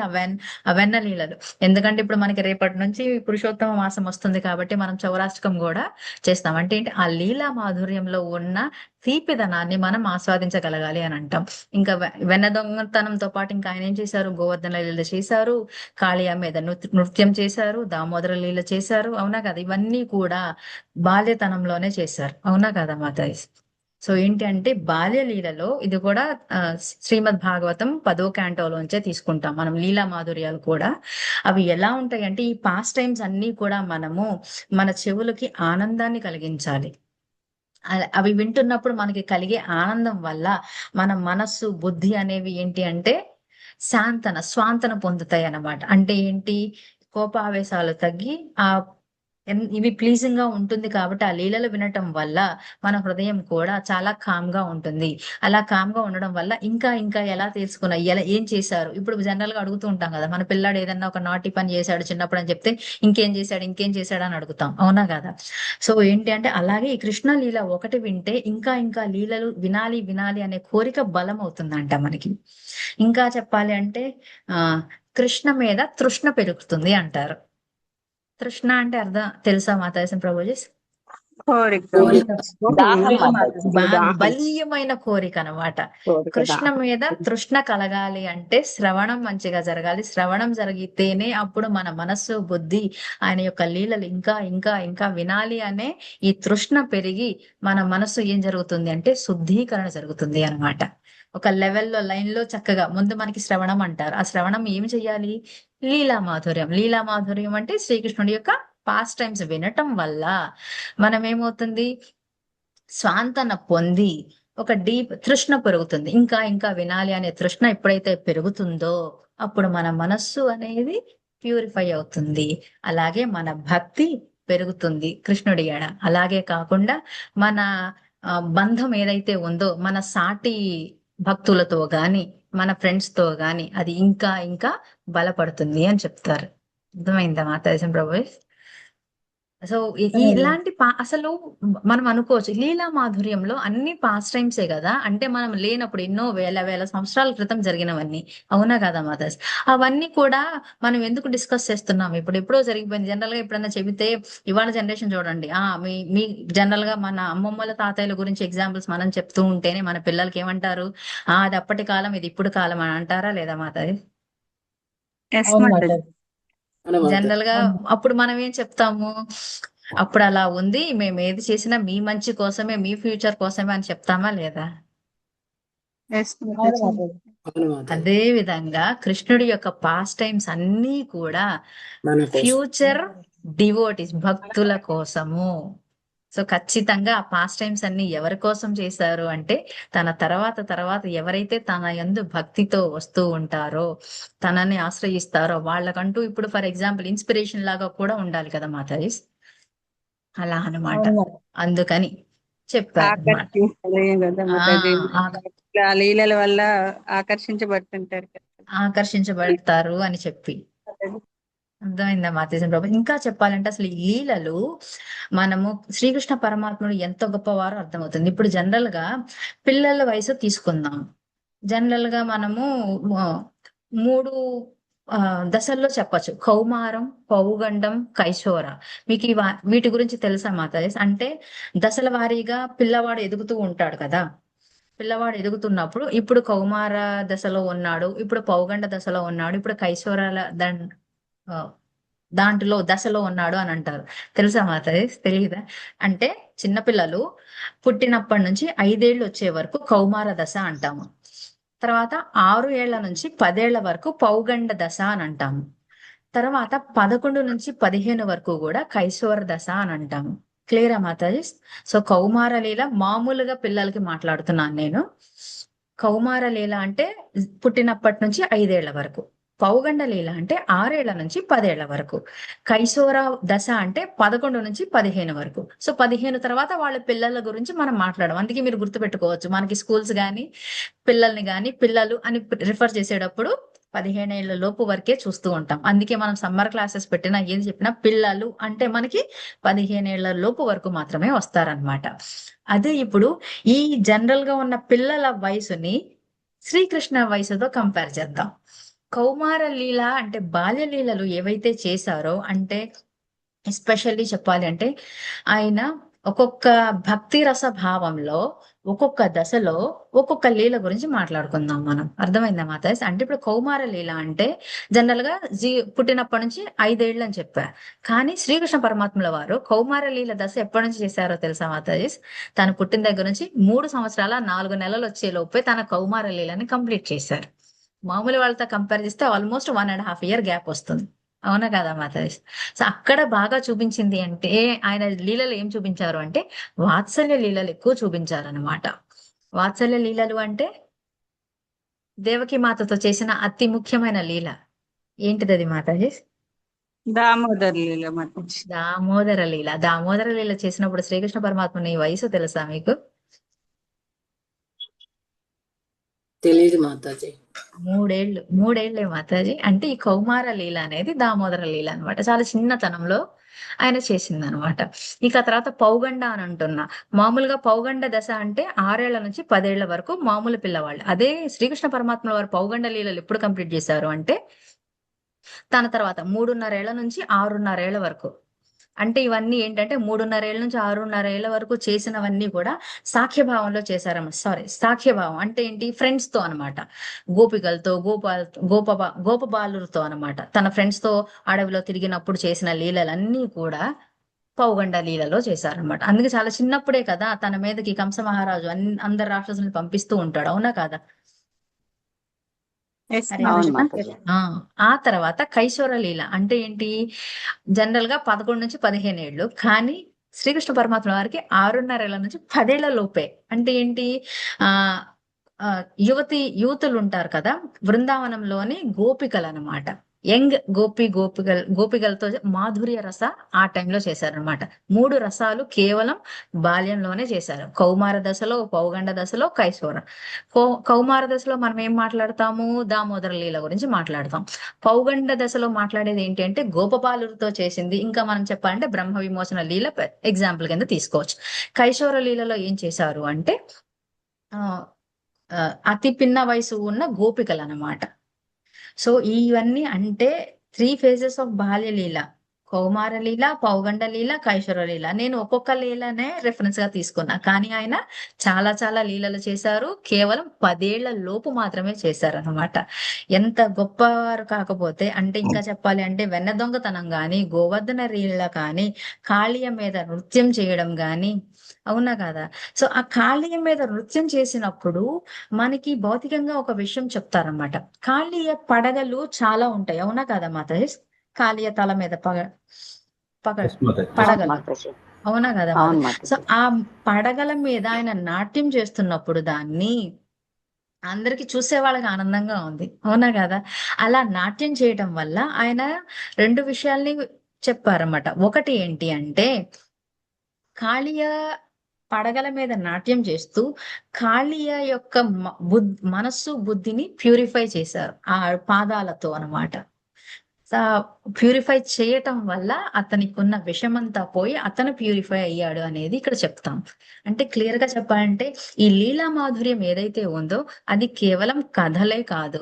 ఆ వెన్న లీలలు. ఎందుకంటే ఇప్పుడు మనకి రేపటి నుంచి పురుషోత్తమ మాసం వస్తుంది కాబట్టి మనం చౌరాష్టకం కూడా చేస్తాం. అంటే ఏంటి? ఆ లీలా మాధుర్యంలో ఉన్న తీపిదనాన్ని మనం ఆస్వాదించగలగాలి అని అంటాం. ఇంకా వెన్న దొంగతనంతో పాటు ఇంకా ఆయన ఏం చేశారు? గోవర్ధన లీల చేశారు, కాళియా మీద నృత్యం చేశారు, దామోదర లీల చేశారు. అవునా కదా? ఇవన్నీ కూడా బాల్యతనంలోనే చేశారు. అవునా కదా మాతాజీ? సో ఏంటి అంటే బాల్య లీలలో ఇది కూడా శ్రీమద్ భాగవతం 10వ క్యాంటోలోంచే తీసుకుంటాం మనం. లీలా మాధుర్యాలు కూడా అవి ఎలా ఉంటాయి అంటే, ఈ పాస్ట్ టైమ్స్ అన్ని కూడా మనము మన చెవులకి ఆనందాన్ని కలిగించాలి. అవి వింటున్నప్పుడు మనకి కలిగే ఆనందం వల్ల మన మనస్సు, బుద్ధి అనేవి ఏంటి అంటే స్వాంతన పొందుతాయి అన్నమాట. అంటే ఏంటి? కోపావేశాలు తగ్గి ఇవి ప్లీజింగ్ గా ఉంటుంది కాబట్టి ఆ లీలలు వినటం వల్ల మన హృదయం కూడా చాలా కామ్ గా ఉంటుంది. అలా కామ్ గా ఉండడం వల్ల ఇంకా ఇంకా ఎలా తెలుసుకున్నా, ఎలా ఏం చేశారు. ఇప్పుడు జనరల్ గా అడుగుతూ ఉంటాం కదా, మన పిల్లాడు ఏదన్నా ఒక నాటి పని చేశాడు చిన్నప్పుడు అని చెప్తే ఇంకేం చేశాడు అని అడుగుతాం. అవునా కదా? సో ఏంటి అంటే అలాగే ఈ కృష్ణ లీల ఒకటి వింటే ఇంకా ఇంకా లీలలు వినాలి అనే కోరిక బలం అవుతుందంట మనకి. ఇంకా చెప్పాలి అంటే కృష్ణ మీద తృష్ణ పెరుగుతుంది అంటారు. తృష్ణ అంటే అర్థం తెలుసా మాతాజీ ప్రభుజీ? కోరిక. కోరిక. దాహం మాతాజీ. దాహం. బలీయమైన కోరిక అన్నమాట. కోరిక, కృష్ణ దాహం. మీద తృష్ణ కలగాలి అంటే శ్రవణం మంచిగా జరగాలి. శ్రవణం జరిగితేనే అప్పుడు మన మనస్సు బుద్ధి ఆయన యొక్క లీలలు ఇంకా ఇంకా ఇంకా వినాలి అనే ఈ తృష్ణ పెరిగి మన మనస్సు ఏం జరుగుతుంది అంటే శుద్ధీకరణ జరుగుతుంది అన్నమాట. ఒక లెవెల్లో లైన్ లో చక్కగా ముందు మనకి శ్రవణం అంటారు. ఆ శ్రవణం ఏం చెయ్యాలి? లీలా మాధుర్యం. లీలా మాధుర్యం అంటే శ్రీకృష్ణుడి యొక్క పాస్ట్ టైమ్స్ వినటం వల్ల మనం ఏమవుతుంది? స్వాంతన పొంది ఒక డీప్ తృష్ణ పెరుగుతుంది. ఇంకా ఇంకా వినాలి అనే తృష్ణ ఎప్పుడైతే పెరుగుతుందో అప్పుడు మన మనస్సు అనేది ప్యూరిఫై అవుతుంది. అలాగే మన భక్తి పెరుగుతుంది కృష్ణుడి ఎడ. అలాగే కాకుండా మన బంధం ఏదైతే ఉందో మన సాటి భక్తులతో గాని మన ఫ్రెండ్స్ తో గాని అది ఇంకా ఇంకా బలపడుతుంది అని చెప్తారు. అర్థమైందా మాతాజీ ప్రభు? సో ఇలాంటి అసలు మనం అనుకోవచ్చు లీలా మాధుర్యంలో అన్ని పాస్ట్ టైమ్సే కదా, అంటే మనం లేనప్పుడు ఎన్నో వేల వేల సంవత్సరాల క్రితం జరిగినవన్నీ, అవునా కదా మాతాజ్? అవన్నీ కూడా మనం ఎందుకు డిస్కస్ చేస్తున్నాం? ఇప్పుడు ఎప్పుడో జరిగిపోయింది. జనరల్ గా ఎప్పుడన్నా చెబితే ఇవాళ జనరేషన్ చూడండి, మీ జనరల్ గా మన అమ్మమ్మల తాతయ్యల గురించి ఎగ్జాంపుల్స్ మనం చెప్తూ ఉంటేనే మన పిల్లలకి ఏమంటారు? అది అప్పటి కాలం, ఇది ఇప్పుడు కాలం అని అంటారా లేదా మాతాజ్? Yes, మాతాజీ. జనరల్ గా అప్పుడు మనం ఏం చెప్తాము? అప్పుడు అలా ఉంది, మేము ఏది చేసినా మీ మంచి కోసమే, మీ ఫ్యూచర్ కోసమే అని చెప్తామా లేదా? Yes, మాతాజీ. అదే విధంగా కృష్ణుడి యొక్క పాస్ట్ టైమ్స్ అన్నీ కూడా మన కోసం. ఫ్యూచర్ డివోటీస్ భక్తుల కోసము. సో ఖచ్చితంగా ఆ పాస్ట్ టైమ్స్ అన్ని ఎవరి కోసం చేశారు అంటే తన తర్వాత ఎవరైతే తన యందు భక్తితో వస్తూ ఉంటారో, తనని ఆశ్రయిస్తారో వాళ్ళకంటూ ఇప్పుడు ఫర్ ఎగ్జాంపుల్ ఇన్స్పిరేషన్ లాగా కూడా ఉండాలి కదా మాతాజీ. అలా అన్నమాట. అందుకని చెప్పారు అన్నమాట. ఆకర్షించాలి కదా మాతాజీ. ఆ లీలల వల్ల ఆకర్షించబడుతుంటారు కదా ఆకర్షించబడతారు అని చెప్పి మాతాజీ. అర్థమైందా మాతాజీ ప్రభు? ఇంకా చెప్పాలంటే అసలు ఈ లీలలు మనము శ్రీకృష్ణ పరమాత్ముడు ఎంత గొప్పవారో అర్థమవుతుంది. ఇప్పుడు జనరల్ గా పిల్లల వయసు తీసుకుందాం. జనరల్ గా మనము మూడు దశల్లో చెప్పచ్చు: కౌమారం, పౌగండం, కైశోర. మీకు వీటి గురించి తెలుసా మాతాజీ? అంటే దశల వారీగా పిల్లవాడు ఎదుగుతూ ఉంటాడు కదా. పిల్లవాడు ఎదుగుతున్నప్పుడు ఇప్పుడు కౌమార దశలో ఉన్నాడు, ఇప్పుడు పౌగండ దశలో ఉన్నాడు, ఇప్పుడు కైశోరాల దాంట్లో దశలో ఉన్నాడు అని అంటారు. తెలుసా మాతాజీ? తెలియదా? అంటే చిన్నపిల్లలు పుట్టినప్పటి నుంచి 5 ఏళ్ళు వచ్చే వరకు కౌమార దశ అంటాము. తర్వాత 6 ఏళ్ల నుంచి 10 ఏళ్ల వరకు పౌగండ దశ అని అంటాము. తర్వాత 11 నుంచి 15 వరకు కూడా కైశోర దశ అని అంటాము. క్లియరా మాతాజీ? సో కౌమార లీల మామూలుగా పిల్లలకి మాట్లాడుతున్నాను నేను. కౌమార లీల అంటే పుట్టినప్పటి నుంచి 5 ఏళ్ల వరకు. పౌగండ లీల అంటే 6 ఏళ్ల నుంచి 10 ఏళ్ల వరకు. కైశోర దశ అంటే 11 నుంచి 15 వరకు. సో 15 తర్వాత వాళ్ళ పిల్లల గురించి మనం మాట్లాడడం. అందుకే మీరు గుర్తుపెట్టుకోవచ్చు, మనకి స్కూల్స్ గాని పిల్లల్ని గాని పిల్లలు అని రిఫర్ చేసేటప్పుడు 15 ఏళ్ల లోపు వరకే చూస్తూ ఉంటాం. అందుకే మనం సమ్మర్ క్లాసెస్ పెట్టినా ఏది చెప్పినా పిల్లలు అంటే మనకి 15 ఏళ్ల లోపు వరకు మాత్రమే వస్తారనమాట. అదే ఇప్పుడు ఈ జనరల్ గా ఉన్న పిల్లల వయసుని శ్రీకృష్ణ వయసుతో కంపేర్ చేద్దాం. కౌమార లీల అంటే బాల్య లీలలు ఏవైతే చేశారో, అంటే ఎస్పెషల్లీ చెప్పాలి అంటే ఆయన ఒక్కొక్క భక్తి రస భావంలో ఒక్కొక్క దశలో ఒక్కొక్క లీల గురించి మాట్లాడుకుందాం మనం. అర్థమైందా మాతాజీ? అంటే ఇప్పుడు కౌమార లీల అంటే జనరల్ గా పుట్టినప్పటి నుంచి 5 ఏళ్ళు అని చెప్పారు. కానీ శ్రీకృష్ణ పరమాత్ముల వారు కౌమార లీల దశ ఎప్పటి నుంచి చేశారో తెలుసా మాతాజీ? తను పుట్టిన దగ్గర నుంచి 3 సంవత్సరాల 4 నెలలు వచ్చే లోపే తన కౌమార లీలని కంప్లీట్ చేశారు. మామూలు వాళ్ళతో కంపేర్ చేస్తే ఆల్మోస్ట్ 1.5 year గ్యాప్ వస్తుంది, అవునా కదా మాతాజీ? సో అక్కడ బాగా చూపించింది అంటే ఆయన లీలలు ఏం చూపించారు అంటే వాత్సల్య లీలలు ఎక్కువ చూపించారు అనమాట. వాత్సల్య లీలలు అంటే దేవకి మాతతో చేసిన అతి ముఖ్యమైన లీల ఏంటిది అది మాతాజీ? దామోదర్ లీల మాతాజీ. దామోదర లీల. దామోదర లీల చేసినప్పుడు శ్రీకృష్ణ పరమాత్మ వయసు తెలుసా మీకు? తెలియదు మాతాజీ. 3 ఏళ్ళు. 3 ఏళ్లే మాతాజీ. అంటే ఈ కౌమార లీల అనేది దామోదర లీల అనమాట. చాలా చిన్నతనంలో ఆయన చేసింది అనమాట. ఇక తర్వాత పౌగండ అని అంటున్నా. మామూలుగా పౌగండ దశ అంటే 6 ఏళ్ల నుంచి 10 ఏళ్ల వరకు మామూలు పిల్లవాళ్ళు. అదే శ్రీకృష్ణ పరమాత్మ వారు పౌగండ లీలలు ఎప్పుడు కంప్లీట్ చేశారు అంటే దాని తర్వాత 3.5 ఏళ్ల నుంచి 6.5 ఏళ్ల వరకు. అంటే ఇవన్నీ ఏంటంటే 3.5 ఏళ్ల నుంచి 6.5 ఏళ్ల వరకు చేసినవన్నీ కూడా సాఖ్యభావంలో చేశారమ్మ. సారీ, సాఖ్యభావం అంటే ఏంటి? ఫ్రెండ్స్ తో అనమాట. గోపికలతో, గోపబాలులతో అనమాట. తన ఫ్రెండ్స్ తో అడవిలో తిరిగినప్పుడు చేసిన లీలలన్నీ కూడా పౌగండ లీలలో చేశారనమాట. అందుకే చాలా చిన్నప్పుడే కదా తన మీదకి కంస మహారాజు అందరు రాక్షసుల్ని పంపిస్తూ ఉంటాడు, అవునా కాదా? Yes, హరే అవును కృష్ణ. మాతాజీ. ఆ తర్వాత కైశోర లీల అంటే ఏంటి? జనరల్ గా 11 నుంచి 15 ఏళ్ళు, కానీ శ్రీకృష్ణ పరమాత్మ వారికి 6.5 ఏళ్ల నుంచి 10 ఏళ్ల లోపే. అంటే ఏంటి? ఆ ఆ, యువతులు ఉంటారు కదా, బృందావనంలోని గోపికలు అనమాట. యంగ్ గోపికలతో మాధుర్య రస ఆ టైంలో చేశారనమాట. 3 రసాలు కేవలం బాల్యంలోనే చేశారు. కౌమార దశలో, పౌగండ దశలో, కైశోర. కౌమార దశలో మనం ఏం మాట్లాడతాము? దామోదర లీల గురించి మాట్లాడతాం. పౌగండ దశలో మాట్లాడేది ఏంటి అంటే గోపబాలులతో చేసింది. ఇంకా మనం చెప్పాలంటే బ్రహ్మ విమోచన లీల ఎగ్జాంపుల్ కింద తీసుకోవచ్చు. కైశోర లీలలో ఏం చేశారు అంటే ఆ ఆ, అతి పిన్న వయసు ఉన్న గోపికలు అన్నమాట. సో ఇవన్నీ అంటే 3 phases ఆఫ్ బాల్య లీల: కౌమార లీల, పౌగండ లీల, కైశోర లీల. నేను ఒక్కొక్క లీలనే రెఫరెన్స్ గా తీసుకున్నా, కానీ ఆయన చాలా చాలా లీలలు చేశారు. కేవలం 10 ఏళ్ల లోపు మాత్రమే చేశారు అనమాట. ఎంత గొప్పవారు కాకపోతే, అంటే ఇంకా చెప్పాలి అంటే వెన్న దొంగతనం గాని, గోవర్ధన లీల కానీ, కాళీయ మీద నృత్యం చేయడం గాని, అవునా కదా? సో ఆ కాళీయ మీద నృత్యం చేసినప్పుడు మనకి భౌతికంగా ఒక విషయం చెప్తారన్నమాట. కాళీయ పడగలు చాలా ఉంటాయి, అవునా కదా మాతాజీ? కాళీయ తల మీద Yes, మాతాజీ. అవును పడగలు, మాతాజీ. అవునా కదా అవును మాతాజీ? సో మాతాజీ. ఆ పడగల మీద ఆయన నాట్యం చేస్తున్నప్పుడు దాన్ని అందరికి చూసే వాళ్ళకి ఆనందంగా ఉంది, అవునా కదా? అలా నాట్యం చేయటం వల్ల ఆయన 2 విషయాల్ని చెప్పారన్నమాట. ఒకటి ఏంటి అంటే కాళీయ పడగల మీద నాట్యం చేస్తూ కాళీయ యొక్క మనస్సు బుద్ధిని ప్యూరిఫై చేశారు ఆ పాదాలతో అన్నమాట. ప్యూరిఫై చేయటం వల్ల అతనికి ఉన్న విషమంతా పోయి అతను ప్యూరిఫై అయ్యాడు అనేది ఇక్కడ చెప్తాం. అంటే క్లియర్ గా చెప్పాలంటే ఈ లీలా మాధుర్యం ఏదైతే ఉందో అది కేవలం కథలే కాదు.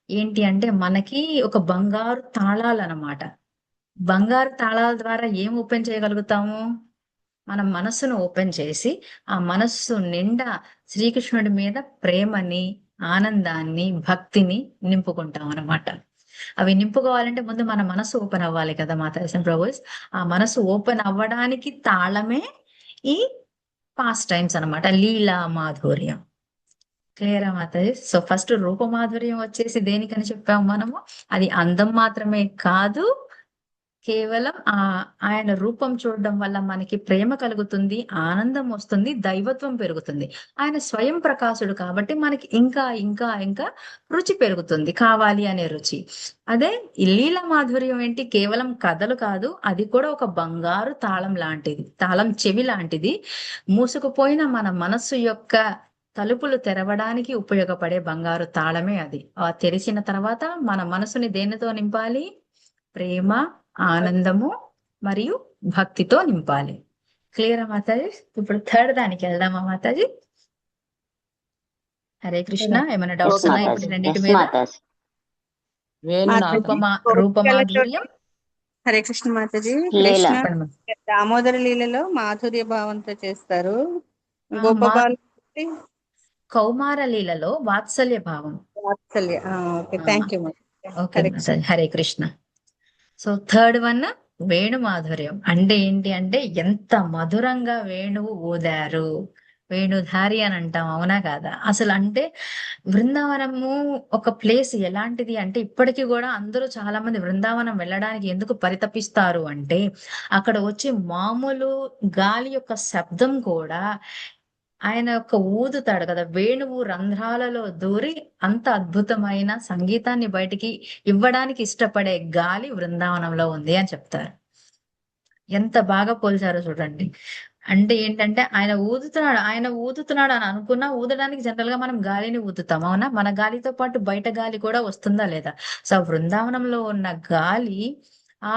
ఏంటి అంటే మనకి ఒక బంగారు తాళాలు అన్నమాట. బంగారు తాళాల ద్వారా ఏం ఓపెన్ చేయగలుగుతాము? మన మనస్సును ఓపెన్ చేసి ఆ మనస్సు నిండా శ్రీకృష్ణుడి మీద ప్రేమని, ఆనందాన్ని, భక్తిని నింపుకుంటాం అన్నమాట. అవి నింపుకోవాలంటే ముందు మన మనసు ఓపెన్ అవ్వాలి కదా మాతాజీ ప్రభుస్. ఆ మనసు ఓపెన్ అవ్వడానికి తాళమే ఈ పాస్ట్ టైమ్స్ అన్నమాట, లీలా మాధుర్యం. క్లియరా మాతాజీ? సో ఫస్ట్ రూప మాధుర్యం వచ్చేసి దేనికని చెప్పాము మనము? అది అందం మాత్రమే కాదు, కేవలం ఆయన రూపం చూడడం వల్ల మనకి ప్రేమ కలుగుతుంది, ఆనందం వస్తుంది, దైవత్వం పెరుగుతుంది. ఆయన స్వయం ప్రకాశుడు కాబట్టి మనకి ఇంకా ఇంకా ఇంకా రుచి పెరుగుతుంది, కావాలి అనే రుచి. అదే ఈ లీల మాధుర్యం ఏంటి? కేవలం కథలు కాదు, అది కూడా ఒక బంగారు తాళం లాంటిది, తాళం చెవి లాంటిది. మూసుకుపోయిన మన మనస్సు యొక్క తలుపులు తెరవడానికి ఉపయోగపడే బంగారు తాళమే అది. తెరిచిన తర్వాత మన మనసుని దేనితో నింపాలి? ప్రేమ, ఆనందము మరియు భక్తితో నింపాలి. క్లియరా మాతాజీ? ఇప్పుడు 3rd దానికి వెళ్దామా మాతాజీ? హరే కృష్ణ. ఏమైనా డౌట్స్ ఎస్ ఉన్నాయా మాతాజీ. ఇప్పుడు రెండింటి ఎస్ మీద? మాతాజీ. రూపమాధుర్యం, హరే కృష్ణ మాతాజీ. లీల. కృష్ణ దామోదర లీలలో మాధుర్య భావంతో చేస్తారు. మా గోపబాలు కౌమార లీలలో వాత్సల్య భావం. వాత్సల్య. Okay, thank you okay Hare మాతాజీ. Hare Krishna. So 3rd one వేణు మాధుర్యం. అంటే ఏంటి అంటే ఎంత మధురంగా వేణువు ఊదారు, వేణుధారి అని అంటాం, అవునా కాదా? అసలు అంటే బృందావనము ఒక ప్లేస్ ఎలాంటిది అంటే ఇప్పటికీ కూడా అందరూ చాలా మంది బృందావనం వెళ్ళడానికి ఎందుకు పరితపిస్తారు అంటే అక్కడ వచ్చే మామూలు గాలి యొక్క శబ్దం కూడా ఆయన యొక్క ఊదుతాడు కదా, వేణువు రంధ్రాలలో దూరి అంత అద్భుతమైన సంగీతాన్ని బయటికి ఇవ్వడానికి ఇష్టపడే గాలి బృందావనంలో ఉంది అని చెప్తారు. ఎంత బాగా పోల్చారో చూడండి. అంటే ఏంటంటే ఆయన ఊదుతున్నాడు అని అనుకున్నా ఊదడానికి జనరల్ గా మనం గాలిని ఊదుతాం, అవునా? మన గాలితో పాటు బయట గాలి కూడా వస్తుందా లేదా? సో బృందావనంలో ఉన్న గాలి ఆ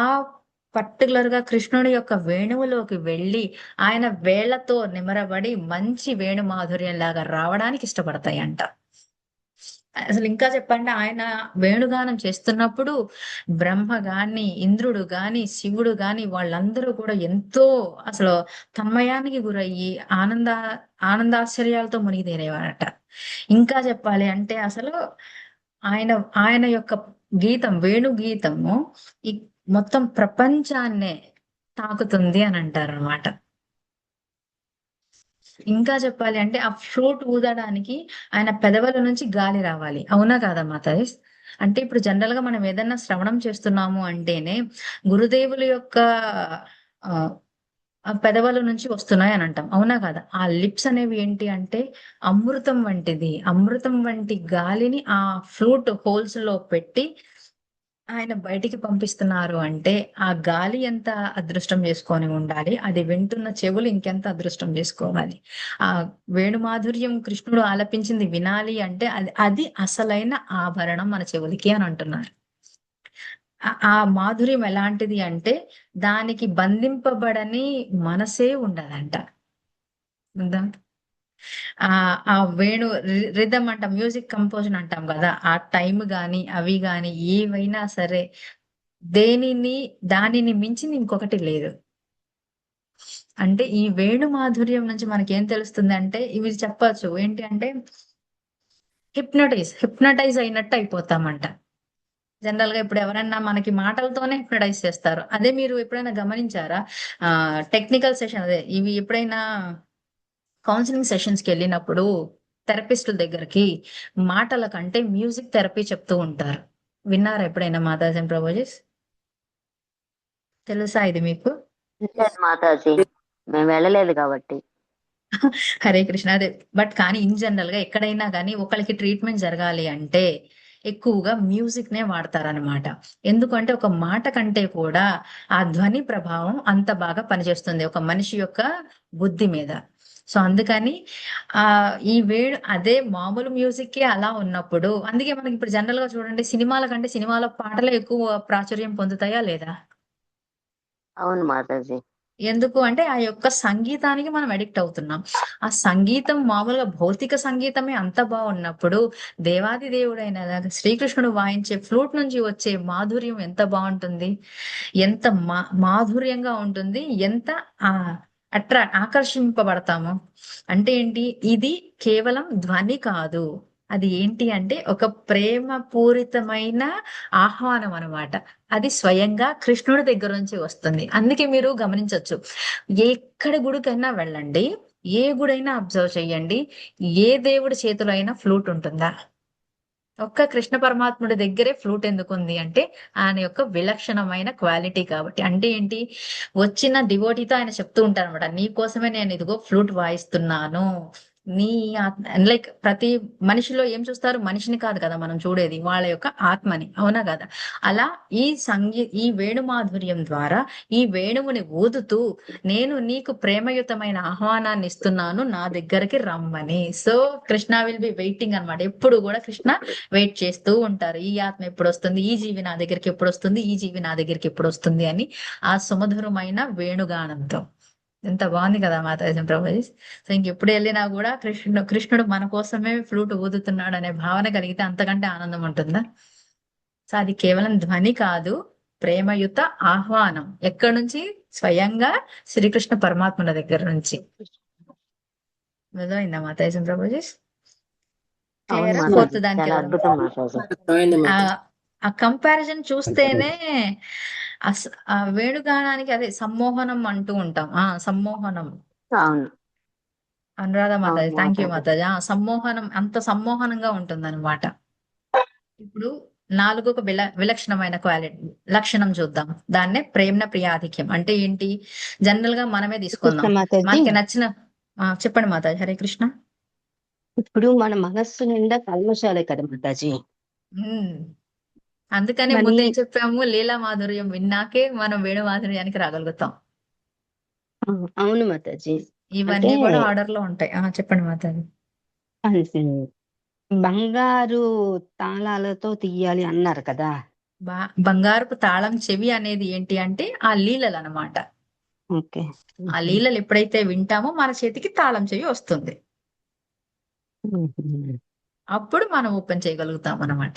పర్టికులర్ గా కృష్ణుడి యొక్క వేణువులోకి వెళ్ళి ఆయన వేళ్లతో నిమరబడి మంచి వేణు మాధుర్యం లాగా రావడానికి ఇష్టపడతాయంట. అసలు ఇంకా చెప్పండి, ఆయన వేణుగానం చేస్తున్నప్పుడు బ్రహ్మ గాని, ఇంద్రుడు గాని, శివుడు గాని వాళ్ళందరూ కూడా ఎంతో అసలు తన్మయానికి గురయ్యి ఆనందాశ్చర్యాలతో మునిగి తేలేవారట. ఇంకా చెప్పాలి అంటే అసలు ఆయన ఆయన యొక్క గీతం, వేణు గీతము ఈ మొత్తం ప్రపంచాన్నే తాకుతుంది అని అంటారు అనమాట. ఇంకా చెప్పాలి అంటే ఆ ఫ్లూట్ ఊదడానికి ఆయన పెదవుల నుంచి గాలి రావాలి. అవునా కాదా మాతాజీ? అంటే ఇప్పుడు జనరల్ గా మనం ఏదన్నా శ్రవణం చేస్తున్నాము అంటేనే గురుదేవుల యొక్క ఆ ఆ పెదవుల నుంచి వస్తున్నాయి అని అంటాం. అవునా కాదా? ఆ లిప్స్ అనేవి ఏంటి అంటే అమృతం వంటిది. అమృతం వంటి గాలిని ఆ ఫ్లూట్ హోల్స్ లో పెట్టి ఆయన బయటికి పంపిస్తున్నారు అంటే ఆ గాలి ఎంత అదృష్టం చేసుకొని ఉండాలి, అది వింటున్న చెవులు ఇంకెంత అదృష్టం చేసుకోవాలి. ఆ వేణు మాధుర్యం కృష్ణుడు ఆలపించింది వినాలి అంటే అది అసలైన ఆభరణం మన చెవులకి అని అంటున్నారు. ఆ మాధుర్యం ఎలాంటిది అంటే దానికి బంధింపబడని మనసే ఉండదంట. ఉందా? ఆ ఆ వేణు రిధం అంటాం, మ్యూజిక్ కంపోజన్ అంటాం కదా, ఆ టైం గాని అవి గాని ఏవైనా సరే దానిని మించింది ఇంకొకటి లేదు. అంటే ఈ వేణు మాధుర్యం నుంచి మనకి ఏం తెలుస్తుంది అంటే ఇవి చెప్పచ్చు ఏంటి అంటే హిప్నటైజ్ అయినట్టు అయిపోతామంట. జనరల్ గా ఇప్పుడు ఎవరైనా మనకి మాటలతోనే హిప్నటైజ్ చేస్తారు. అదే మీరు ఎప్పుడైనా గమనించారా? టెక్నికల్ సెషన్ అదే ఇవి ఎప్పుడైనా కౌన్సిలింగ్ సెషన్స్ కి వెళ్ళినప్పుడు థెరపిస్టుల దగ్గరికి మాటల కంటే మ్యూజిక్ థెరపీ చెప్తూ ఉంటారు. విన్నారా ఎప్పుడైనా మాతాజీ అండ్ ప్రభుజీస్? తెలుసా ఇది మీకు? లేదు మాతాజీ, మేము వెళ్ళలేదు కాబట్టి. హరే కృష్ణ. అదే బట్ కానీ ఇన్ జనరల్ గా ఎక్కడైనా కానీ ఒకరికి ట్రీట్మెంట్ జరగాలి అంటే ఎక్కువగా మ్యూజిక్ నే వాడతారనమాట. ఎందుకంటే ఒక మాట కంటే కూడా ఆ ధ్వని ప్రభావం అంత బాగా పనిచేస్తుంది ఒక మనిషి యొక్క బుద్ధి మీద. సో అందుకని ఈ అదే మామూలు మ్యూజిక్ అలా ఉన్నప్పుడు, అందుకే మనకి ఇప్పుడు జనరల్ గా చూడండి, సినిమాల కంటే సినిమాలో పాటలే ఎక్కువ ప్రాచుర్యం పొందుతాయా లేదా? అవును మాతాజీ. ఎందుకు అంటే ఆ యొక్క సంగీతానికి మనం అడిక్ట్ అవుతున్నాం. ఆ సంగీతం మామూలుగా భౌతిక సంగీతమే అంత బాగున్నప్పుడు దేవాది దేవుడైన శ్రీకృష్ణుడు వాయించే ఫ్లూట్ నుంచి వచ్చే మాధుర్యం ఎంత బాగుంటుంది, ఎంత మాధుర్యంగా ఉంటుంది, ఎంత ఆ ఆకర్షింపబడతాము. అంటే ఏంటి, ఇది కేవలం ధ్వని కాదు, అది ఏంటి అంటే ఒక ప్రేమ పూరితమైన ఆహ్వానం అన్నమాట. అది స్వయంగా కృష్ణుడి దగ్గర నుంచి వస్తుంది. అందుకే మీరు గమనించవచ్చు, ఎక్కడ గుడికైనా వెళ్ళండి, ఏ గుడైనా అబ్జర్వ్ చెయ్యండి, ఏ దేవుడి చేతిలో అయినా ఫ్లూట్ ఉంటుందా? ఒక్క కృష్ణ పరమాత్ముడి దగ్గరే ఫ్లూట్ ఎందుకు ఉంది అంటే ఆయన యొక్క విలక్షణమైన క్వాలిటీ కాబట్టి. అంటే ఏంటి, వచ్చిన డివోటీతో ఆయన చెప్తూ ఉంటారు అనమాట, నీ కోసమే నేను ఇదిగో ఫ్లూట్ వాయిస్తున్నాను. నీ లైక్ ప్రతి మనిషిలో ఏం చూస్తారు, మనిషిని కాదు కదా మనం చూడేది, వాళ్ళ యొక్క ఆత్మని. అవునా కదా? అలా ఈ వేణు మాధుర్యం ద్వారా ఈ వేణువుని ఊదుతూ నేను నీకు ప్రేమయుతమైన ఆహ్వానాన్ని ఇస్తున్నాను, నా దగ్గరికి రమ్మని. So Krishna will be waiting అనమాట. ఎప్పుడు కూడా కృష్ణ వెయిట్ చేస్తూ ఉంటారు, ఈ ఆత్మ ఎప్పుడు వస్తుంది, ఈ జీవి నా దగ్గరికి ఎప్పుడు వస్తుంది, ఈ జీవి నా దగ్గరికి ఎప్పుడు వస్తుంది అని ఆ సుమధురమైన వేణుగానంతో. ఎంత బాగుంది కదా మాతాజీ ప్రభుజీ. సో ఇంకెప్పుడు వెళ్ళినా కూడా కృష్ణుడు మన కోసమే ఫ్లూట్ ఊదుతున్నాడు అనే భావన కలిగితే అంతకంటే ఆనందం ఉంటుందా? సో అది కేవలం ధ్వని కాదు, ప్రేమయుత ఆహ్వానం. ఎక్కడి నుంచి? స్వయంగా శ్రీకృష్ణ పరమాత్మల దగ్గర నుంచి. అర్థమైందా మాతాజీ ప్రభుజీ? అవును క్లియర్? మాతాజీ, ఫోర్త్ దానికి చాలా వెళ్దాం. అద్భుతం మాతాజీ. అర్థమైంది మాతాజీ. ఆ కంపారిజన్ చూస్తేనే ఆ వేణుగానానికి అదే సమ్మోహనం అంటూ ఉంటాం. సమ్మోహనం. అవును అనురాధ మాతాజీ, అవును థ్యాంక్ యూ మాతాజీ. మాతాజీ. సమ్మోహనం అంత సమ్మోహనంగా ఉంటుంది అనమాట. ఇప్పుడు నాలుగొక విలక్షణమైన క్వాలిటీ లక్షణం చూద్దాం. దాన్నే ప్రేమ ప్రియాధిక్యం అంటే ఏంటి? జనరల్ గా మనమే కృష్ణ తీసుకుందాం. మాతాజీ, మనకి నచ్చిన చెప్పండి మాతాజీ. హరే కృష్ణ. ఇప్పుడు మన మనస్సు నిండా కల్మషాలే కదా మాతాజీ. ఉమ్. అందుకనే మరి ముందు ఏం చెప్పాము, లీలా మాధుర్యం విన్నాకే మనం వేణు మాధుర్యానికి రాగలుగుతాం. అవును మాతాజీ. అంటే ఇవన్నీ కూడా ఆర్డర్ లో ఉంటాయి. చెప్పండి మాతాజీ. బంగారు తాళాలతో తీయాలి అన్నారు కదా. బంగారపు తాళం చెవి అనేది ఏంటి అంటే ఆ లీలలు అన్నమాట. ఓకే. ఆ లీలలు ఎప్పుడైతే వింటామో మన చేతికి తాళం చెవి వస్తుంది. అప్పుడు మనం ఓపెన్ చేయగలుగుతాం అన్నమాట.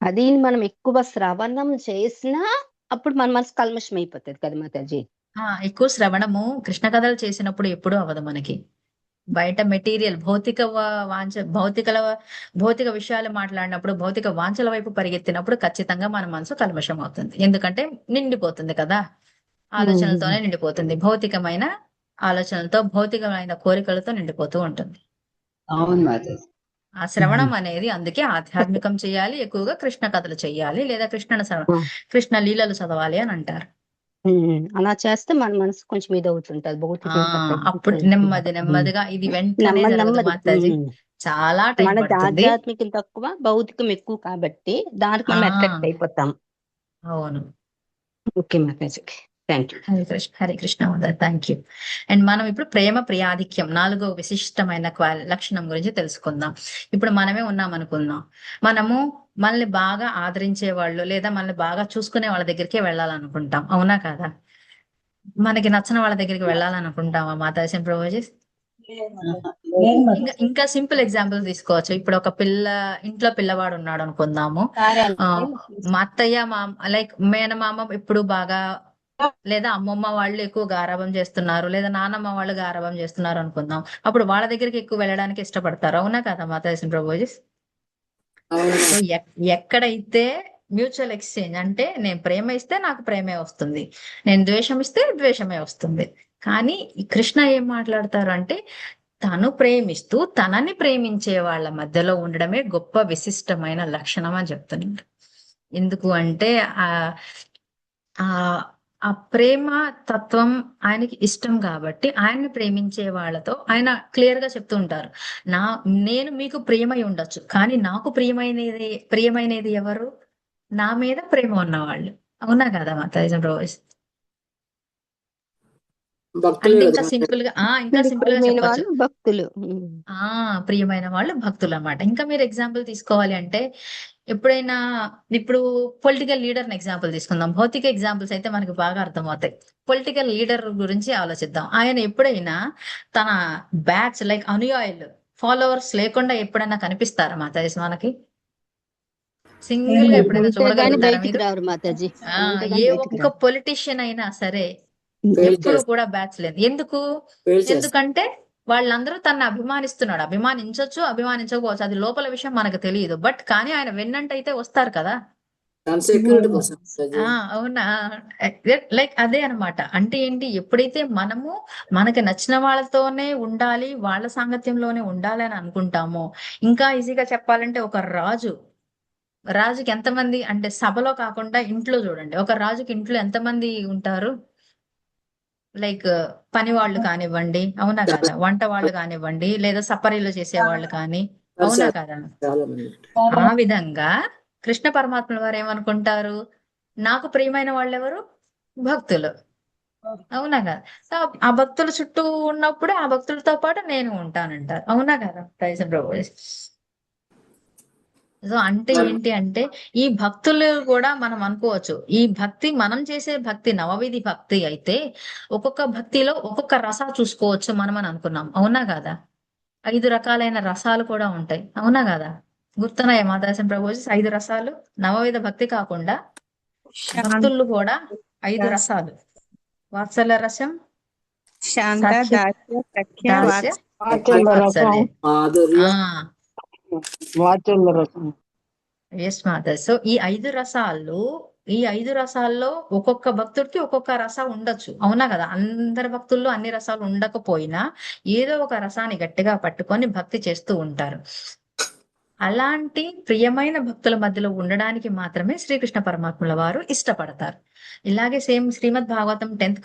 అది మనం ఎక్కువ శ్రవణం చేసినా అప్పుడు మన మనసు కల్మషం అయిపోతుంది కదా మాతాజీ. ఎక్కువ శ్రవణము కృష్ణ కథలు చేసినప్పుడు ఎప్పుడూ అవ్వదు మనకి. బయట మెటీరియల్ భౌతిక విషయాలు మాట్లాడినప్పుడు, భౌతిక వాంఛల వైపు పరిగెత్తినప్పుడు ఖచ్చితంగా మన మనసు కల్మషం అవుతుంది. ఎందుకంటే నిండిపోతుంది కదా, ఆలోచనలతోనే నిండిపోతుంది. భౌతికమైన ఆలోచనలతో, భౌతికమైన కోరికలతో నిండిపోతూ ఉంటుంది. అవును మాతాజీ. ఆ శ్రవణం అనేది అందుకే ఆధ్యాత్మికం చేయాలి, ఎక్కువగా కృష్ణ కథలు చేయాలి, లేదా కృష్ణ లీలలు చదవాలి అని అంటారు. అలా చేస్తే మన మనసు కొంచెం ఇది అవుతుంటది. అప్పుడు నెమ్మదిగా ఇది వెంటనే జరగదు మాతాజీ, చాలా టైం మన పడుతుంది. ఆధ్యాత్మికం తక్కువ, భౌతికం ఎక్కువ కాబట్టి దానికి మనం అట్రాక్ట్ అయిపోతాం. అవును. Okay Mataji, thank you. Hare Krishna mother, thank you. And మనం ఇప్పుడు ప్రేమ ప్రియాధిక్యం 4వ విశిష్టమైన లక్షణం గురించి తెలుసుకుందాం. ఇప్పుడు మనమే ఉన్నాం అనుకుందాం, మనము మనల్ని బాగా ఆదరించే వాళ్ళు లేదా మనల్ని బాగా చూసుకునే వాళ్ళ దగ్గరికే వెళ్ళాలనుకుంటాం, అవునా కాదా? మనకి నచ్చిన వాళ్ళ దగ్గరికి వెళ్ళాలనుకుంటామా మాతాజీ ప్రభుజీ? ఇంకా సింపుల్ ఎగ్జాంపుల్ తీసుకోవచ్చు. ఇప్పుడు ఒక ఇంట్లో పిల్లవాడు ఉన్నాడు అనుకుందాము. మా అత్తయ్య లైక్ మేనమామ ఇప్పుడు బాగా, లేదా అమ్మమ్మ వాళ్ళు ఎక్కువ గారాబం చేస్తున్నారు, లేదా నానమ్మ వాళ్ళు గారాబం చేస్తున్నారు అనుకుందాం. అప్పుడు వాళ్ళ దగ్గరికి ఎక్కువ వెళ్ళడానికి ఇష్టపడతారు, అవునా కదా మాతాజీ ప్రభుజీ? సో ఎక్కడైతే మ్యూచువల్ ఎక్స్చేంజ్ అంటే నేను ప్రేమ ఇస్తే నాకు ప్రేమే వస్తుంది, నేను ద్వేషం ఇస్తే ద్వేషమే వస్తుంది. కానీ ఈ కృష్ణ ఏం మాట్లాడతారు అంటే తను ప్రేమిస్తూ తనని ప్రేమించే వాళ్ళ మధ్యలో ఉండడమే గొప్ప విశిష్టమైన లక్షణం అని చెప్తున్నారు. ఎందుకు అంటే ఆ ప్రేమ తత్వం ఆయనకి ఇష్టం కాబట్టి ఆయన్ని ప్రేమించే వాళ్ళతో ఆయన క్లియర్ గా చెప్తూ ఉంటారు, నేను మీకు ప్రియమై ఉండొచ్చు, కానీ నాకు ప్రియమైనది ఎవరు? నా మీద ప్రేమ ఉన్నవాళ్ళు, అవునా కదా మాతాజీ రోజు? అంటే ఇంకా సింపుల్ గా చెప్పచ్చు, భక్తులు. ప్రియమైన వాళ్ళు భక్తులు అన్నమాట. ఇంకా మీరు ఎగ్జాంపుల్ తీసుకోవాలి అంటే ఎప్పుడైనా ఇప్పుడు పొలిటికల్ లీడర్ ఎగ్జాంపుల్ తీసుకుందాం. భౌతిక ఎగ్జాంపుల్స్ అయితే మనకి బాగా అర్థమవుతాయి. పొలిటికల్ లీడర్ గురించి ఆలోచిద్దాం. ఆయన ఎప్పుడైనా తన బ్యాచ్ లైక్ అనుయాయులు, ఫాలోవర్స్ లేకుండా ఎప్పుడైనా కనిపిస్తారా మాతాజీ మనకి? సింగిల్ గా ఎప్పుడైనా చూడగలుగుతారా మీరు? ఏ ఒక్క పొలిటీషియన్ అయినా సరే ఎప్పుడు కూడా బ్యాచ్ లేదు. ఎందుకంటే వాళ్ళందరూ తనని అభిమానిస్తున్నాడు. అభిమానించవచ్చు, అభిమానించకపోవచ్చు, అది లోపల విషయం మనకు తెలియదు. బట్ కానీ ఆయన వెన్నంటైతే వస్తారు కదా. అవునా? లైక్ అదే అన్నమాట. అంటే ఏంటి, ఎప్పుడైతే మనము మనకి నచ్చిన వాళ్ళతోనే ఉండాలి, వాళ్ళ సాంగత్యంలోనే ఉండాలి అని అనుకుంటామో, ఇంకా ఈజీగా చెప్పాలంటే ఒక రాజుకి ఎంతమంది అంటే సభలో కాకుండా ఇంట్లో చూడండి, ఒక రాజుకి ఇంట్లో ఎంతమంది ఉంటారు? లైక్ పని వాళ్ళు కానివ్వండి, అవునా కదా, వంట వాళ్ళు కానివ్వండి, లేదా సపరీలు చేసే వాళ్ళు కానీ, అవునా కదా? ఆ విధంగా కృష్ణ పరమాత్ముల వారు ఏమనుకుంటారు, నాకు ప్రియమైన వాళ్ళు ఎవరు? భక్తులు, అవునా కదా? ఆ భక్తుల చుట్టూ ఉన్నప్పుడు ఆ భక్తులతో పాటు నేను ఉంటానంటారు, అవునా కదా ప్రైజ్ ప్రభు? సో అంటే ఏంటి అంటే ఈ భక్తులు కూడా మనం అనుకోవచ్చు, ఈ భక్తి మనం చేసే భక్తి నవవిధి భక్తి అయితే ఒక్కొక్క భక్తిలో ఒక్కొక్క రస చూసుకోవచ్చు మనం అని అనుకున్నాం, అవునా కదా? 5 రకాలైన రసాలు కూడా ఉంటాయి, అవునా కదా? గుర్తున్నాయి మాతాజీ ప్రభుజీ 5 రసాలు? నవవిధ భక్తి కాకుండా భక్తులు కూడా 5 రసాలు: వాత్సల్య రసం, శాంత, దాస్య, సఖ్య, దాస్య, వాత్సల్య. ఎస్ మాతాజీ. సో ఈ 5 రసాల్లో ఒక్కొక్క భక్తుడికి ఒక్కొక్క రసం ఉండొచ్చు, అవునా కదా? అందరి భక్తుల్లో అన్ని రసాలు ఉండకపోయినా ఏదో ఒక రసాన్ని గట్టిగా పట్టుకొని భక్తి చేస్తూ ఉంటారు. అలాంటి ప్రియమైన భక్తుల మధ్యలో ఉండడానికి మాత్రమే శ్రీకృష్ణ పరమాత్ముల వారు ఇష్టపడతారు. ఇలాగే సేమ్ శ్రీమద్ భాగవతం 10th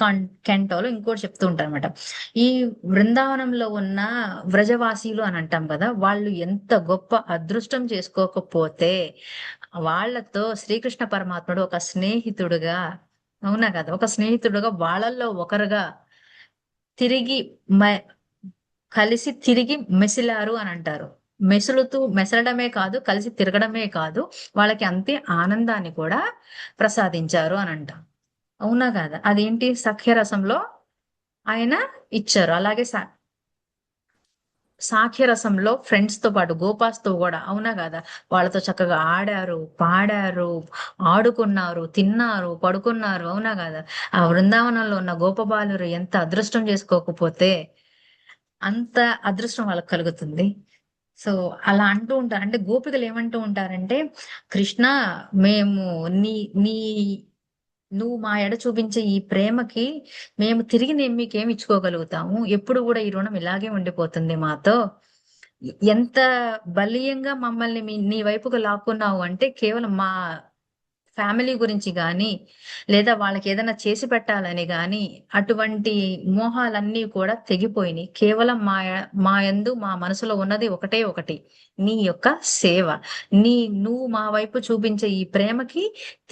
cantoలో ఇంకోటి చెప్తూ ఉంటారు అనమాట. ఈ బృందావనంలో ఉన్న వ్రజవాసీలు అని అంటాం కదా, వాళ్ళు ఎంత గొప్ప అదృష్టం చేసుకోకపోతే వాళ్ళతో శ్రీకృష్ణ పరమాత్ముడు ఒక స్నేహితుడుగా, అవునా కదా, ఒక స్నేహితుడుగా వాళ్ళల్లో ఒకరుగా తిరిగి కలిసి తిరిగి మెసిలారు అని అంటారు. మెసలడమే కాదు, కలిసి తిరగడమే కాదు, వాళ్ళకి అంతే ఆనందాన్ని కూడా ప్రసాదించారు అని అంటాం, అవునా కదా? అదేంటి, సఖ్యరసంలో ఆయన ఇచ్చారు. అలాగే సాఖ్యరసంలో ఫ్రెండ్స్ తో పాటు గోపాస్ తో కూడా, అవునా కదా, వాళ్ళతో చక్కగా ఆడారు, పాడారు, ఆడుకున్నారు, తిన్నారు, పడుకున్నారు, అవునా కదా. ఆ బృందావనంలో ఉన్న గోపబాలురు ఎంత అదృష్టం చేసుకోకపోతే అంత అదృష్టం వాళ్ళకి కలుగుతుంది. సో అలా అంటూ ఉంటారు. అంటే గోపికలు ఏమంటూ ఉంటారంటే, కృష్ణ, మేము నీ నీ నువ్వు మా ఎడ చూపించే ఈ ప్రేమకి మేము తిరిగి నేను మీకేమి ఇచ్చుకోగలుగుతాము, ఎప్పుడు కూడా ఈ రుణం ఇలాగే ఉండిపోతుంది మాతో. ఎంత బలీయంగా మమ్మల్ని నీ వైపుకు లాక్కున్నావు అంటే కేవలం మా ఫ్యామిలీ గురించి గాని, లేదా వాళ్ళకి ఏదైనా చేసి పెట్టాలని గాని, అటువంటి మోహాలన్నీ కూడా తెగిపోయినాయి. కేవలం మా యందు మా మనసులో ఉన్నది ఒకటే ఒకటి, నీ యొక్క సేవ. నువ్వు మా వైపు చూపించే ఈ ప్రేమకి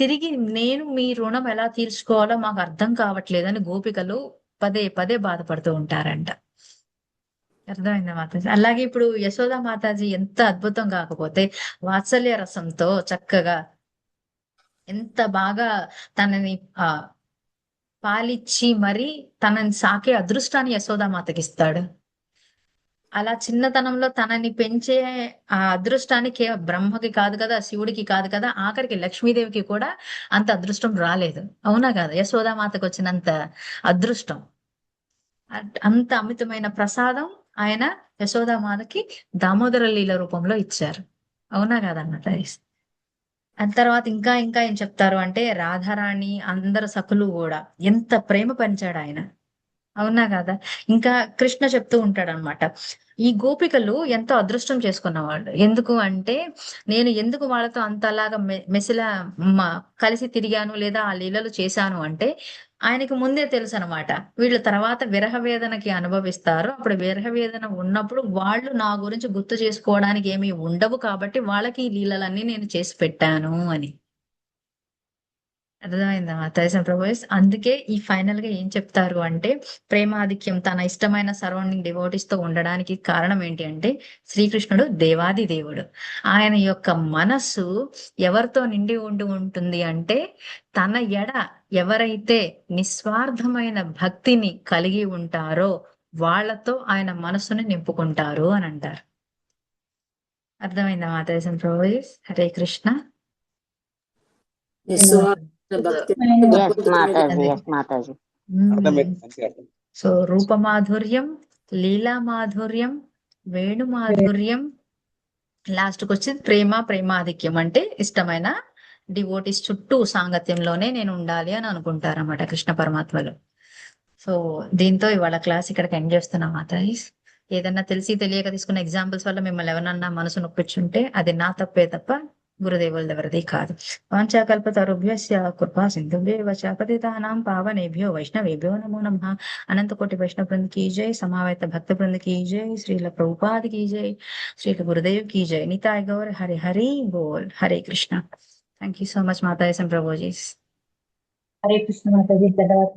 తిరిగి నేను మీ రుణం ఎలా తీర్చుకోవాలో మాకు అర్థం కావట్లేదని గోపికలు పదే పదే బాధపడుతూ ఉంటారంట. అర్థమైందా మాతాజీ? అలాగే ఇప్పుడు యశోదా మాతాజీ ఎంత అద్భుతం కాకపోతే, వాత్సల్య రసంతో చక్కగా ఎంత బాగా తనని పాలిచ్చి మరి తనని సాకే అదృష్టాన్ని యశోదామాతకి ఇస్తాడు. అలా చిన్నతనంలో తనని పెంచే ఆ అదృష్టాన్ని బ్రహ్మకి కాదు కదా, శివుడికి కాదు కదా, ఆఖరికి లక్ష్మీదేవికి కూడా అంత అదృష్టం రాలేదు, అవునా కదా. యశోదామాతకు వచ్చినంత అదృష్టం, అంత అమితమైన ప్రసాదం ఆయన యశోదామాతకి దామోదర లీల రూపంలో ఇచ్చారు, అవునా కదన్నమాట. ఆ తర్వాత ఇంకా ఇంకా ఏం చెప్తారు అంటే, రాధారాణి అందరు సఖులు కూడా ఎంత ప్రేమ పంచాడు ఆయన, అవునా కదా. ఇంకా కృష్ణ చెప్తూ ఉంటాడు అనమాట, ఈ గోపికలు ఎంతో అదృష్టం చేసుకున్న వాళ్ళు. ఎందుకు అంటే, నేను ఎందుకు వాళ్ళతో అంతలాగా మెసిలా కలిసి తిరిగాను లేదా ఆ లీలలు చేశాను అంటే, ఆయనకి ముందే తెలుసు అనమాట, వీళ్ళు తర్వాత విరహ వేదనకి అనుభవిస్తారు, అప్పుడు విరహ వేదన ఉన్నప్పుడు వాళ్ళు నా గురించి గుర్తు చేసుకోవడానికి ఏమీ ఉండవు, కాబట్టి వాళ్ళకి ఈ లీలలన్నీ నేను చేసి పెట్టాను అని. అర్థమైందా మాతాజీ ప్రభు? అందుకే ఈ ఫైనల్ గా ఏం చెప్తారు అంటే, ప్రేమాధిక్యం తన ఇష్టమైన సరౌండింగ్ డివోటీస్ తో ఉండడానికి కారణం ఏంటి అంటే, శ్రీకృష్ణుడు దేవాది దేవుడు. ఆయన యొక్క మనస్సు ఎవరితో నిండి ఉంటుంది అంటే, తన ఎడ ఎవరైతే నిస్వార్థమైన భక్తిని కలిగి ఉంటారో వాళ్ళతో ఆయన మనస్సుని నింపుకుంటారు అని అంటారు. అర్థమైందా మాతాజీ ప్రభు? హరే కృష్ణ. భక్తి ఎస్ మాతాజీ, ఎస్ మాతాజీ. సో రూపమాధుర్యం, లీలా మాధుర్యం, వేణు మాధుర్యం, లాస్ట్ కి వచ్చి ప్రేమాధిక్యం అంటే ఇష్టమైన డివోటీస్ చుట్టూ సాంగత్యంలోనే నేను ఉండాలి అని అనుకుంటారన్నమాట కృష్ణ పరమాత్మలు. సో దీంతో ఇవాళ క్లాస్ ఇక్కడికి ఎండ్ చేస్తున్నాం మాతాజీ. ఏదన్నా తెలిసి తెలియక తీసుకున్న ఎగ్జాంపుల్స్ వల్ల మిమ్మల్ని ఎవరన్నా మనసు నొప్పించుంటే అది నా తప్పే తప్ప గురుదేవులది ఎవరిది కాదు. వాంఛాకల్పతరుభ్యస్య కృపా సింధుభ్యేవ చ పతితానాం పావనేభ్యో వైష్ణవేభ్యో నమో నమః. అనంత కోటి వైష్ణవ బృంద की जय, समावेत भक्त बृंद की जय, श्रील प्रभुपाद की जय, श्रील गुरुदेव की जय. निताय गौर हरे हरि बोल. Hare Krishna. Thank you so much माताजी प्रभु जी. हरे कृष्ण माता जी, धन्यवाद।